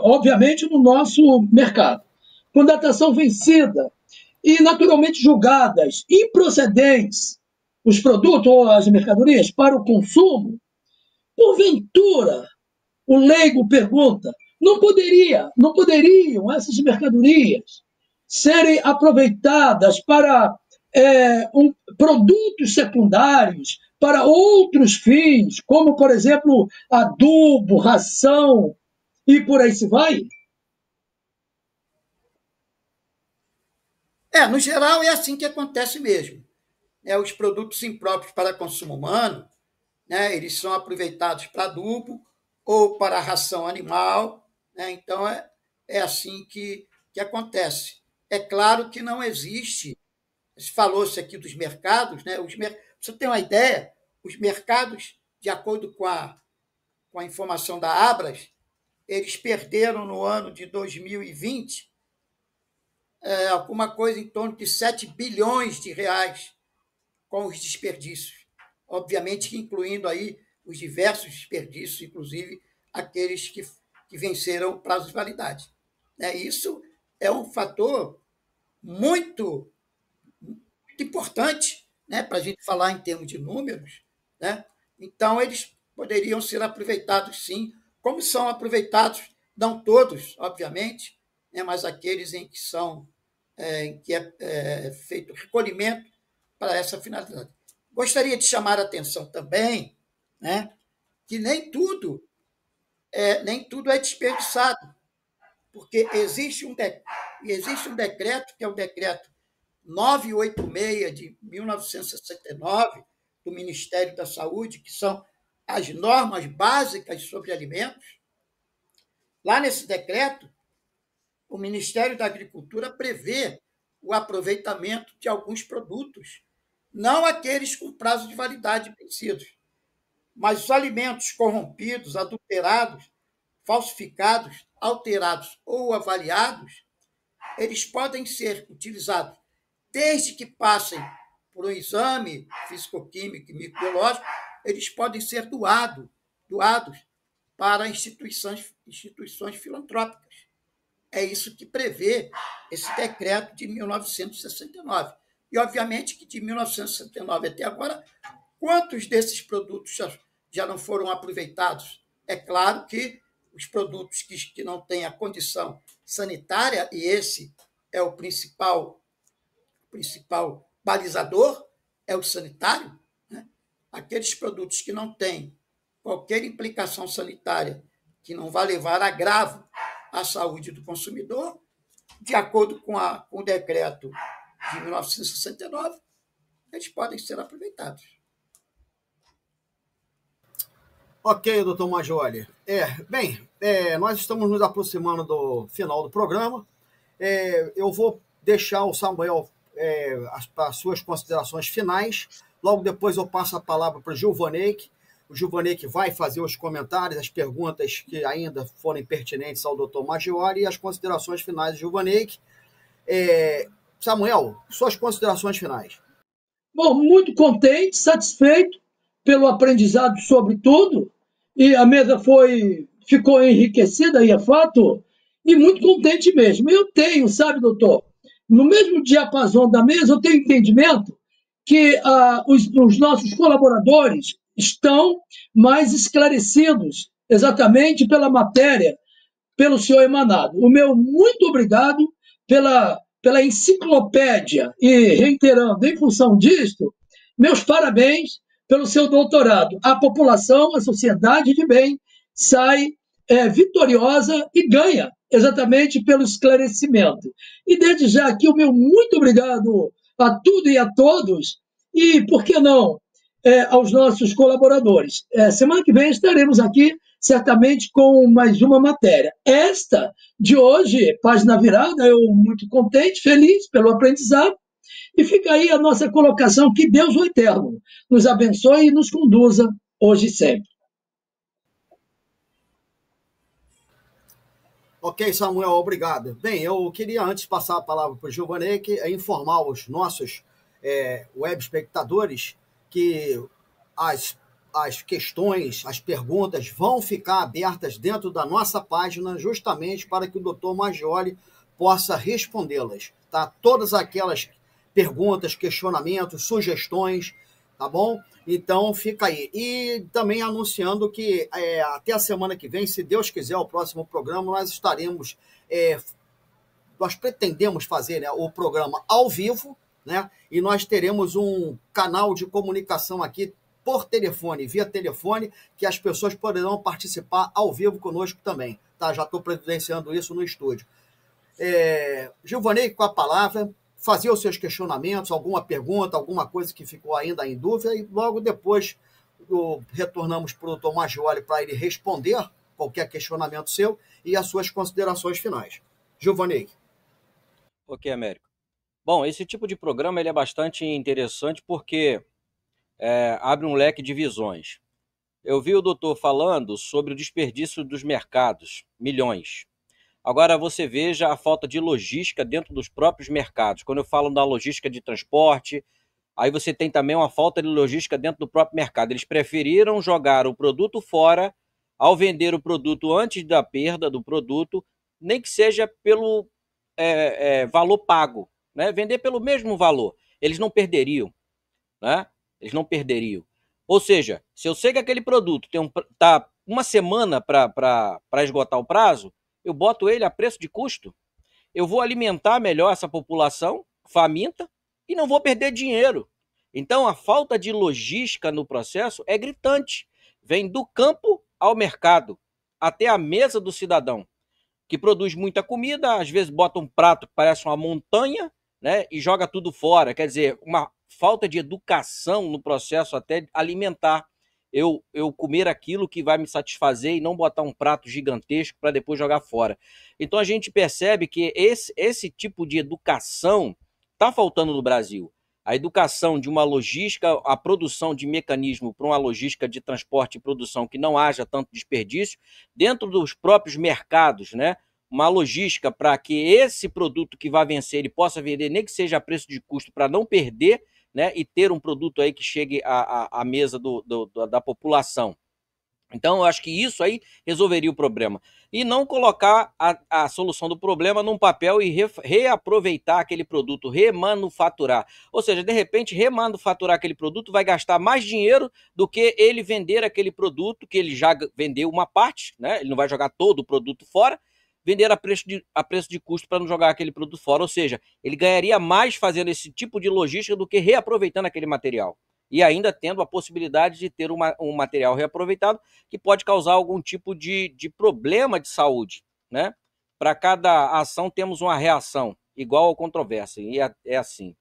obviamente no nosso mercado, com datação vencida e naturalmente julgadas improcedentes, os produtos ou as mercadorias para o consumo, porventura, o leigo pergunta, não poderiam essas mercadorias serem aproveitadas para produtos secundários, para outros fins, como, por exemplo, adubo, ração, e por aí se vai? No geral, é assim que acontece mesmo. Os produtos impróprios para consumo humano, né, eles são aproveitados para adubo ou para ração animal, né? Então, é assim que acontece. É claro que não existe, falou-se aqui dos mercados, né? Pra você ter uma ideia, os mercados, de acordo com a informação da Abras, eles perderam no ano de 2020 alguma coisa em torno de 7 bilhões de reais com os desperdícios. Obviamente, incluindo aí os diversos desperdícios, inclusive aqueles que venceram o prazo de validade. Isso é um fator muito, muito importante, né, para a gente falar em termos de números, né? Então, eles poderiam ser aproveitados, sim, como são aproveitados, não todos, obviamente, né, mas aqueles em que é feito recolhimento para essa finalidade. Gostaria de chamar a atenção também, né, que nem tudo é desperdiçado, porque existe um decreto, que é o decreto 986 de 1969, do Ministério da Saúde, que são as normas básicas sobre alimentos. Lá nesse decreto, o Ministério da Agricultura prevê o aproveitamento de alguns produtos não aqueles com prazo de validade vencidos, mas os alimentos corrompidos, adulterados, falsificados, alterados ou avaliados, eles podem ser utilizados desde que passem por um exame físico-químico e microbiológico, eles podem ser doados para instituições filantrópicas. É isso que prevê esse decreto de 1969. E, obviamente, que de 1969 até agora, quantos desses produtos já não foram aproveitados? É claro que os produtos que não têm a condição sanitária, e esse é o principal balizador, é o sanitário, né? Aqueles produtos que não têm qualquer implicação sanitária, que não vai levar agravo à saúde do consumidor, de acordo com o decreto de 1969, eles podem ser aproveitados. Ok, doutor Majoli. Nós estamos nos aproximando do final do programa. Eu vou deixar o Samuel as suas considerações finais. Logo depois eu passo a palavra para o Gilvanei. O Gilvanei vai fazer os comentários, as perguntas que ainda forem pertinentes ao doutor Majoli e as considerações finais do Gilvanei. Samuel, suas considerações finais. Bom, muito contente, satisfeito pelo aprendizado sobre tudo, e a mesa ficou enriquecida, aí é fato, e muito contente mesmo. Eu tenho, sabe, doutor, no mesmo diapasão da mesa, eu tenho entendimento que os nossos colaboradores estão mais esclarecidos exatamente pela matéria, pelo senhor emanado. O meu muito obrigado pela enciclopédia e, reiterando, em função disto, meus parabéns pelo seu doutorado. A população, a sociedade de bem, sai vitoriosa e ganha exatamente pelo esclarecimento. E desde já aqui o meu muito obrigado a tudo e a todos, e, por que não, aos nossos colaboradores. Semana que vem estaremos aqui, certamente, com mais uma matéria. Esta de hoje, página virada, eu muito contente, feliz pelo aprendizado, e fica aí a nossa colocação, que Deus, o Eterno, nos abençoe e nos conduza hoje e sempre. Ok, Samuel, obrigado. Bem, eu queria antes passar a palavra para o Gilvanei, informar os nossos web espectadores que as questões, as perguntas vão ficar abertas dentro da nossa página, justamente para que o doutor Majoli possa respondê-las, tá? Todas aquelas perguntas, questionamentos, sugestões, tá bom? Então, fica aí. E também anunciando que até a semana que vem, se Deus quiser, o próximo programa, nós pretendemos fazer, né, o programa ao vivo, né? E nós teremos um canal de comunicação aqui por telefone, via telefone, que as pessoas poderão participar ao vivo conosco também, tá? Já estou providenciando isso no estúdio. Gilvanei, com a palavra, fazer os seus questionamentos, alguma pergunta, alguma coisa que ficou ainda em dúvida, e logo depois retornamos para o doutor Majoli para ele responder qualquer questionamento seu e as suas considerações finais. Gilvanei. Ok, Américo. Bom, esse tipo de programa ele é bastante interessante porque abre um leque de visões. Eu vi o doutor falando sobre o desperdício dos mercados, milhões. Agora você veja a falta de logística dentro dos próprios mercados. Quando eu falo da logística de transporte, aí você tem também uma falta de logística dentro do próprio mercado. Eles preferiram jogar o produto fora ao vender o produto antes da perda do produto, nem que seja pelo valor pago, né? Vender pelo mesmo valor. Eles não perderiam, né? Eles não perderiam. Ou seja, se eu sei que aquele produto tá uma semana para esgotar o prazo, eu boto ele a preço de custo, eu vou alimentar melhor essa população faminta e não vou perder dinheiro. Então, a falta de logística no processo é gritante. Vem do campo ao mercado, até a mesa do cidadão, que produz muita comida, às vezes bota um prato que parece uma montanha, né, e joga tudo fora. Quer dizer, uma falta de educação no processo até alimentar. Eu comer aquilo que vai me satisfazer e não botar um prato gigantesco para depois jogar fora. Então a gente percebe que esse tipo de educação está faltando no Brasil. a educação de uma logística, a produção de mecanismo para uma logística de transporte e produção que não haja tanto desperdício, dentro dos próprios mercados, né? Uma logística para que esse produto que vai vencer ele possa vender, nem que seja a preço de custo, para não perder, né? E ter um produto aí que chegue à mesa da população. Então, eu acho que isso aí resolveria o problema. E não colocar a solução do problema num papel e reaproveitar aquele produto, remanufaturar. Ou seja, de repente, remanufaturar aquele produto vai gastar mais dinheiro do que ele vender aquele produto, que ele já vendeu uma parte, né? Ele não vai jogar todo o produto fora, vender a preço de custo para não jogar aquele produto fora. Ou seja, ele ganharia mais fazendo esse tipo de logística do que reaproveitando aquele material. E ainda tendo a possibilidade de ter um material reaproveitado que pode causar algum tipo de problema de saúde, né? Para cada ação temos uma reação, igual ao controvérsia, e é assim.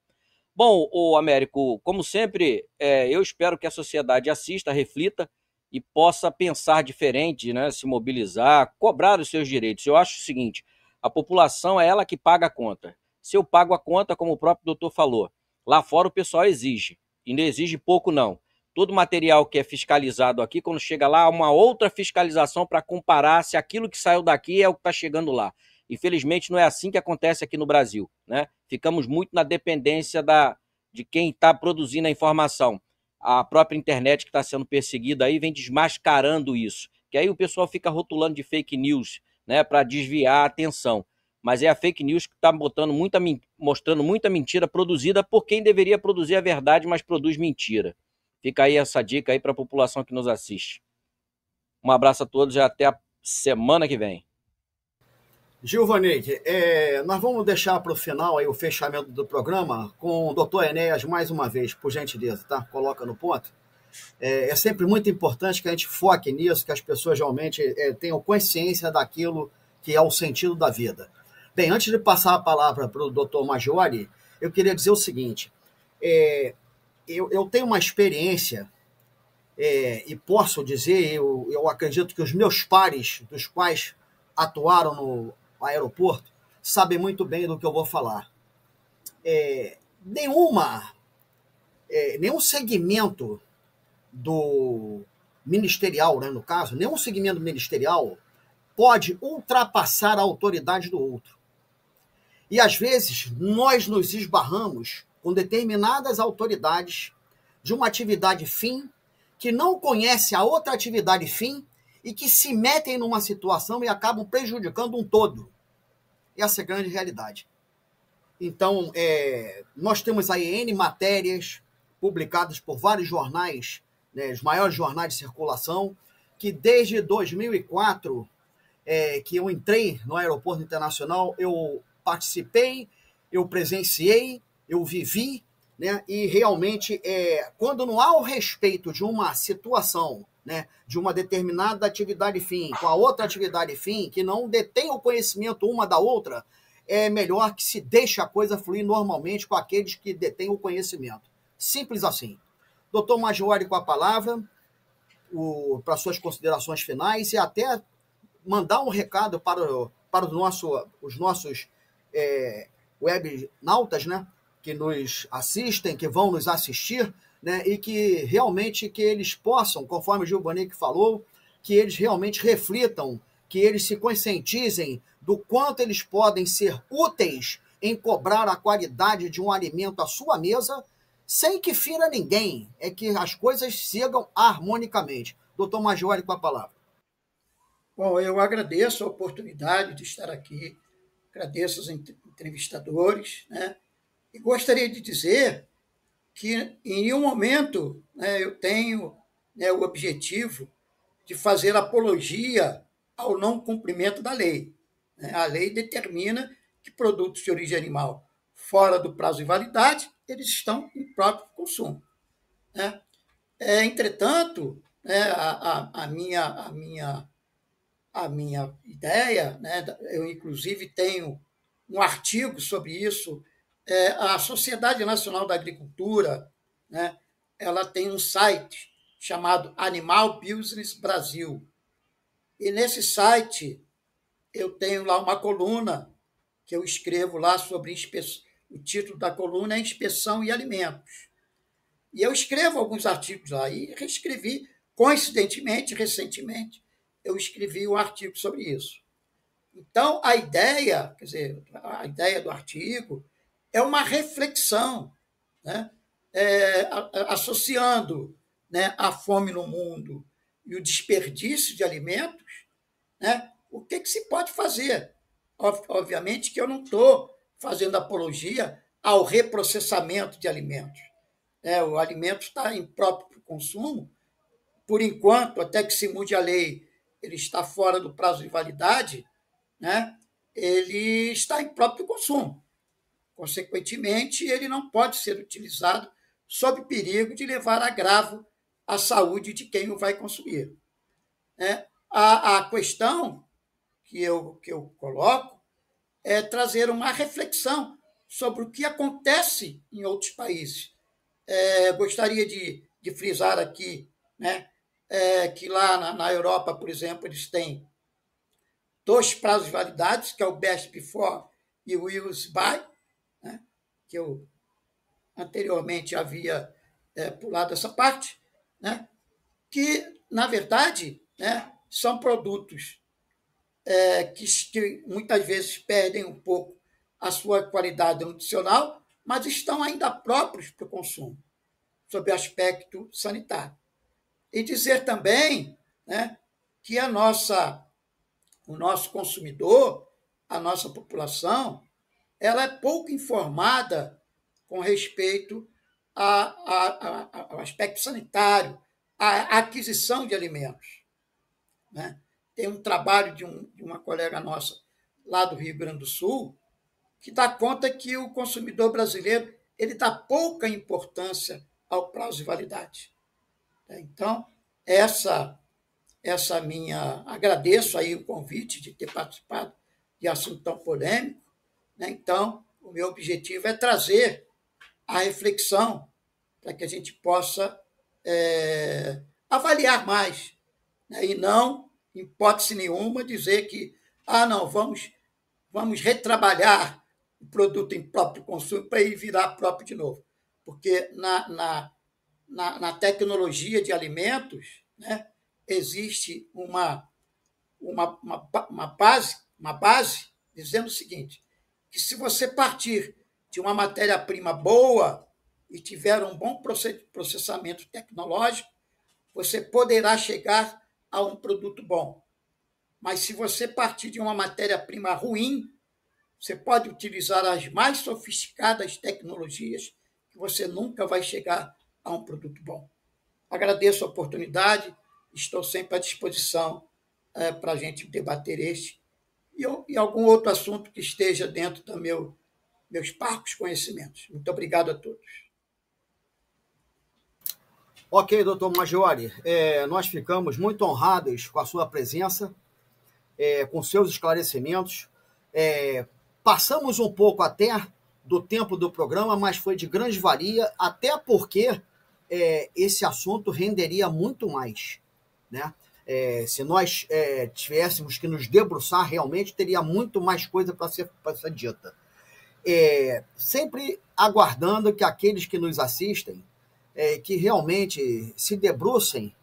Bom, o Américo, como sempre, eu espero que a sociedade assista, reflita e possa pensar diferente, né? Se mobilizar, cobrar os seus direitos. Eu acho o seguinte, a população é ela que paga a conta. Se eu pago a conta, como o próprio doutor falou, lá fora o pessoal exige. E não exige pouco, não. Todo material que é fiscalizado aqui, quando chega lá, há uma outra fiscalização para comparar se aquilo que saiu daqui é o que está chegando lá. Infelizmente, não é assim que acontece aqui no Brasil, né? Ficamos muito na dependência de quem está produzindo a informação. A própria internet que está sendo perseguida aí vem desmascarando isso. Que aí o pessoal fica rotulando de fake news, né, para desviar a atenção. Mas é a fake news que está mostrando muita mentira produzida por quem deveria produzir a verdade, mas produz mentira. Fica aí essa dica aí para a população que nos assiste. Um abraço a todos e até a semana que vem. Gilvaneide, nós vamos deixar para o final aí o fechamento do programa com o doutor Enéas mais uma vez, por gentileza, tá? Coloca no ponto. É sempre muito importante que a gente foque nisso, que as pessoas realmente tenham consciência daquilo que é o sentido da vida. Bem, antes de passar a palavra para o doutor Maggiore, eu queria dizer o seguinte, eu tenho uma experiência, e posso dizer, eu acredito que os meus pares, dos quais atuaram no aeroporto, sabem muito bem do que eu vou falar. Nenhum segmento do ministerial, né, no caso, nenhum segmento ministerial pode ultrapassar a autoridade do outro. E, às vezes, nós nos esbarramos com determinadas autoridades de uma atividade fim que não conhece a outra atividade fim e que se metem numa situação e acabam prejudicando um todo. Essa é a grande realidade. Então, nós temos aí N matérias publicadas por vários jornais, né, os maiores jornais de circulação, que desde 2004, que eu entrei no aeroporto internacional, eu participei, eu presenciei, eu vivi, né? E realmente, quando não há o respeito de uma situação, né, de uma determinada atividade fim com a outra atividade fim, que não detém o conhecimento uma da outra, é melhor que se deixe a coisa fluir normalmente com aqueles que detêm o conhecimento. Simples assim. Doutor Maggiore, com a palavra, para suas considerações finais e até mandar um recado para os nossos webnautas, né, que nos assistem, que vão nos assistir, né, e que realmente que eles possam, conforme o Gilvaneide falou, que eles realmente reflitam, que eles se conscientizem do quanto eles podem ser úteis em cobrar a qualidade de um alimento à sua mesa, sem que fira ninguém, que as coisas sigam harmonicamente. Doutor Maggiore, com a palavra. Bom, eu agradeço a oportunidade de estar aqui, agradeço aos entrevistadores, né? E gostaria de dizer que, em nenhum momento, né, eu tenho, né, o objetivo de fazer apologia ao não cumprimento da lei. Né? A lei determina que produtos de origem animal fora do prazo de validade, eles estão em próprio consumo. Né? Entretanto, né, a minha ideia, né, eu inclusive tenho um artigo sobre isso, a Sociedade Nacional da Agricultura, né, ela tem um site chamado Animal Business Brasil. E nesse site eu tenho lá uma coluna que eu escrevo lá sobre O título da coluna é Inspeção e Alimentos. E eu escrevo alguns artigos lá e reescrevi, coincidentemente, recentemente, eu escrevi um artigo sobre isso. Então, a ideia, quer dizer, a ideia do artigo é uma reflexão, né? Associando, né, a fome no mundo e o desperdício de alimentos, né? O que se pode fazer? Obviamente que eu não estou fazendo apologia ao reprocessamento de alimentos. O alimento está impróprio para o consumo, por enquanto, até que se mude a lei, ele está fora do prazo de validade, né? Ele está impróprio para o consumo. Consequentemente, ele não pode ser utilizado sob perigo de levar agravo à saúde de quem o vai consumir. A questão que eu coloco é trazer uma reflexão sobre o que acontece em outros países. Gostaria de frisar aqui, né, que lá na Europa, por exemplo, eles têm 2 prazos de validade, que é o Best Before e o Use By, né, que eu anteriormente havia pulado essa parte, né, que, na verdade, né, são produtos que muitas vezes perdem um pouco a sua qualidade nutricional, mas estão ainda próprios para o consumo, sob aspecto sanitário. E dizer também, né, que o nosso consumidor, a nossa população, ela é pouco informada com respeito ao aspecto sanitário, à aquisição de alimentos, né? Tem um trabalho de uma colega nossa lá do Rio Grande do Sul que dá conta que o consumidor brasileiro ele dá pouca importância ao prazo de validade. Então, essa minha... Agradeço aí o convite de ter participado de assunto tão polêmico, né? Então, o meu objetivo é trazer a reflexão para que a gente possa avaliar mais, né? E não, em hipótese nenhuma, dizer que não, vamos retrabalhar o produto em próprio consumo para ele virar próprio de novo. Porque na tecnologia de alimentos, né, existe uma base dizendo o seguinte, que se você partir de uma matéria-prima boa e tiver um bom processamento tecnológico, você poderá chegar a um produto bom. Mas se você partir de uma matéria-prima ruim, você pode utilizar as mais sofisticadas tecnologias que você nunca vai chegar a um produto bom. Agradeço a oportunidade, estou sempre à disposição para a gente debater este e algum outro assunto que esteja dentro dos meus parcos conhecimentos. Muito obrigado a todos. Ok, doutor Maggiore, nós ficamos muito honrados com a sua presença, com seus esclarecimentos. Passamos um pouco até do tempo do programa, mas foi de grande valia, até porque esse assunto renderia muito mais, né? Se nós tivéssemos que nos debruçar, realmente teria muito mais coisa para ser dita. Sempre aguardando que aqueles que nos assistem, que realmente se debrucem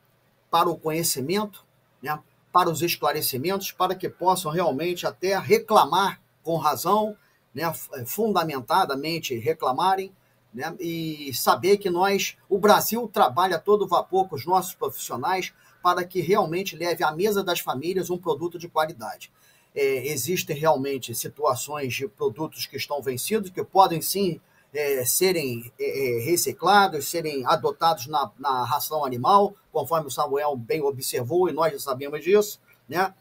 para o conhecimento, né, para os esclarecimentos, para que possam realmente até reclamar com razão, né, fundamentadamente reclamarem, né, e saber que o Brasil trabalha a todo vapor com os nossos profissionais para que realmente leve à mesa das famílias um produto de qualidade. Existem realmente situações de produtos que estão vencidos, que podem sim serem reciclados, serem adotados na ração animal, conforme o Samuel bem observou, e nós já sabemos disso, né?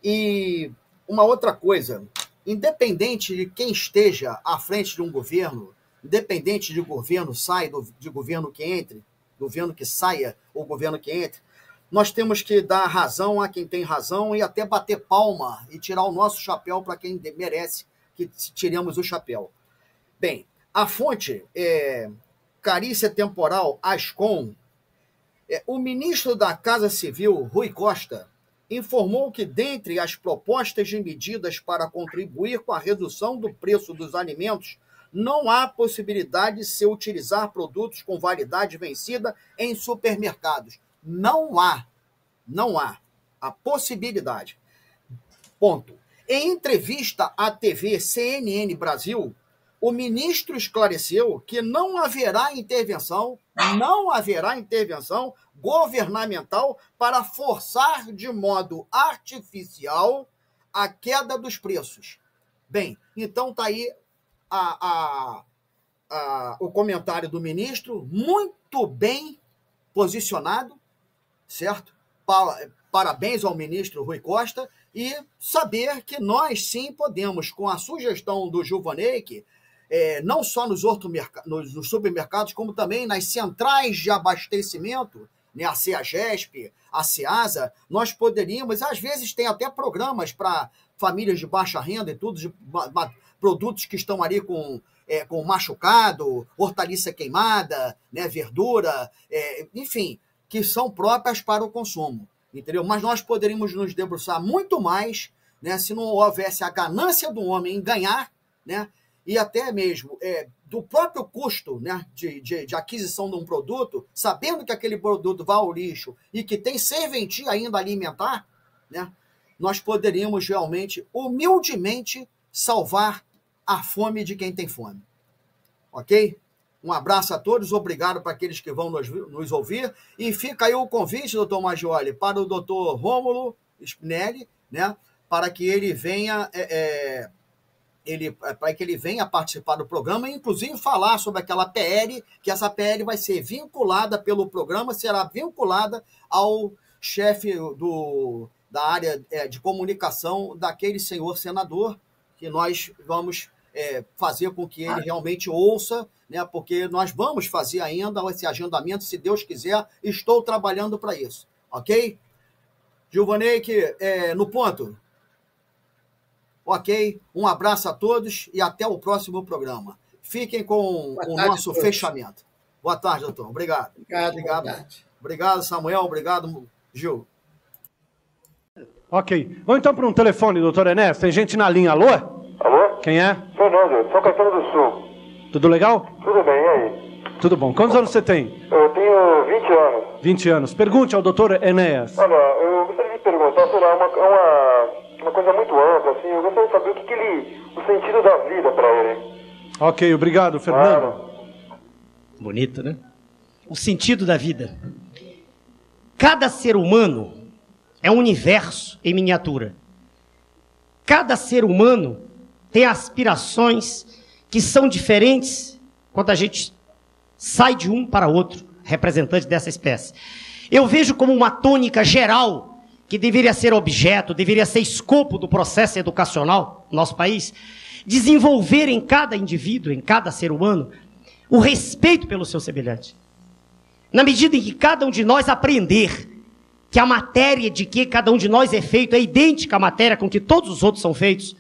E uma outra coisa, independente de quem esteja à frente de um governo, independente de governo saia, de governo que entre, governo que saia ou governo que entre, nós temos que dar razão a quem tem razão e até bater palma e tirar o nosso chapéu para quem merece que tiremos o chapéu. Bem, a fonte Carícia Temporal Ascom, o ministro da Casa Civil, Rui Costa, informou que, dentre as propostas de medidas para contribuir com a redução do preço dos alimentos não há possibilidade de se utilizar produtos com validade vencida em supermercados. Não há a possibilidade. Ponto. Em entrevista à TV CNN Brasil, o ministro esclareceu que não haverá intervenção governamental para forçar de modo artificial a queda dos preços. Bem, então está aí o comentário do ministro, muito bem posicionado, certo? Parabéns ao ministro Rui Costa, e saber que nós sim podemos, com a sugestão do Gilvaney, não só nos supermercados, como também nas centrais de abastecimento, né, a CEAGESP, a CEASA, nós poderíamos, às vezes tem até programas para famílias de baixa renda e tudo, de produtos que estão ali com machucado, hortaliça queimada, né, verdura, enfim, que são próprias para o consumo, entendeu? Mas nós poderíamos nos debruçar muito mais, né, se não houvesse a ganância do homem em ganhar, né, e até mesmo do próprio custo, né, de aquisição de um produto, sabendo que aquele produto vai ao lixo e que tem serventia ainda alimentar, né, nós poderíamos realmente, humildemente, salvar a fome de quem tem fome. Ok? Um abraço a todos, obrigado para aqueles que vão nos ouvir, e fica aí o convite, doutor Maggioli, para o doutor Rômulo Spinelli, né, para que ele venha... para que ele venha participar do programa e, inclusive, falar sobre aquela PL, que essa PL vai ser vinculada pelo programa, será vinculada ao chefe da área de comunicação daquele senhor senador, que nós vamos fazer com que ele realmente ouça, né, porque nós vamos fazer ainda esse agendamento, se Deus quiser, estou trabalhando para isso, ok? Gilvaney, no ponto... Ok? Um abraço a todos e até o próximo programa. Fiquem com o nosso fechamento. Boa tarde, doutor. Obrigado. Obrigado. Obrigado, Samuel. Obrigado, Gil. Ok. Vamos então para um telefone, doutor Enéas. Tem gente na linha. Alô? Alô? Quem é? Fernando, São Caetano do Sul. Tudo legal? Tudo bem, e aí? Tudo bom. Quantos anos você tem? Eu tenho 20 anos. 20 anos. Pergunte ao doutor Enéas. Olha, eu gostaria de perguntar, sei lá, uma coisa muito ampla, assim, eu gostaria de saber o sentido da vida para ele. Ok, obrigado, Fernando. Bonito, né? O sentido da vida. Cada ser humano é um universo em miniatura. Cada ser humano tem aspirações que são diferentes quando a gente sai de um para outro, representante dessa espécie. Eu vejo como uma tônica geral que deveria ser objeto, deveria ser escopo do processo educacional no nosso país, desenvolver em cada indivíduo, em cada ser humano, o respeito pelo seu semelhante. Na medida em que cada um de nós aprender que a matéria de que cada um de nós é feito é idêntica à matéria com que todos os outros são feitos,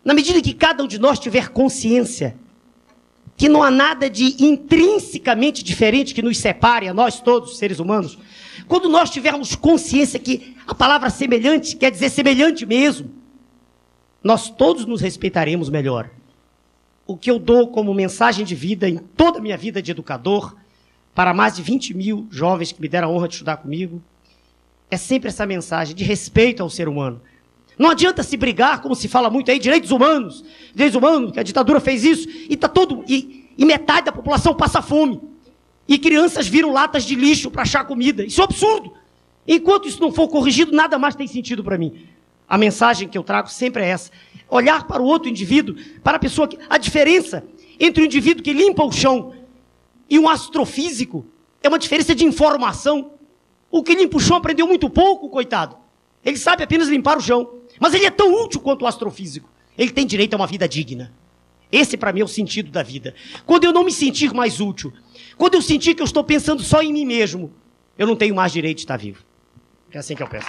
na medida em que cada um de nós tiver consciência que não há nada de intrinsecamente diferente que nos separe a nós todos, seres humanos, quando nós tivermos consciência que a palavra semelhante quer dizer semelhante mesmo, nós todos nos respeitaremos melhor. O que eu dou como mensagem de vida em toda a minha vida de educador, para mais de 20 mil jovens que me deram a honra de estudar comigo, é sempre essa mensagem de respeito ao ser humano. Não adianta se brigar, como se fala muito aí, direitos humanos, que a ditadura fez isso, e metade da população passa fome. E crianças viram latas de lixo para achar comida. Isso é um absurdo. Enquanto isso não for corrigido, nada mais tem sentido para mim. A mensagem que eu trago sempre é essa. Olhar para o outro indivíduo, para a pessoa que... A diferença entre o indivíduo que limpa o chão e um astrofísico é uma diferença de informação. O que limpa o chão aprendeu muito pouco, coitado. Ele sabe apenas limpar o chão. Mas ele é tão útil quanto o astrofísico. Ele tem direito a uma vida digna. Esse, para mim, é o sentido da vida. Quando eu não me sentir mais útil, quando eu sentir que eu estou pensando só em mim mesmo, eu não tenho mais direito de estar vivo. É assim que eu penso.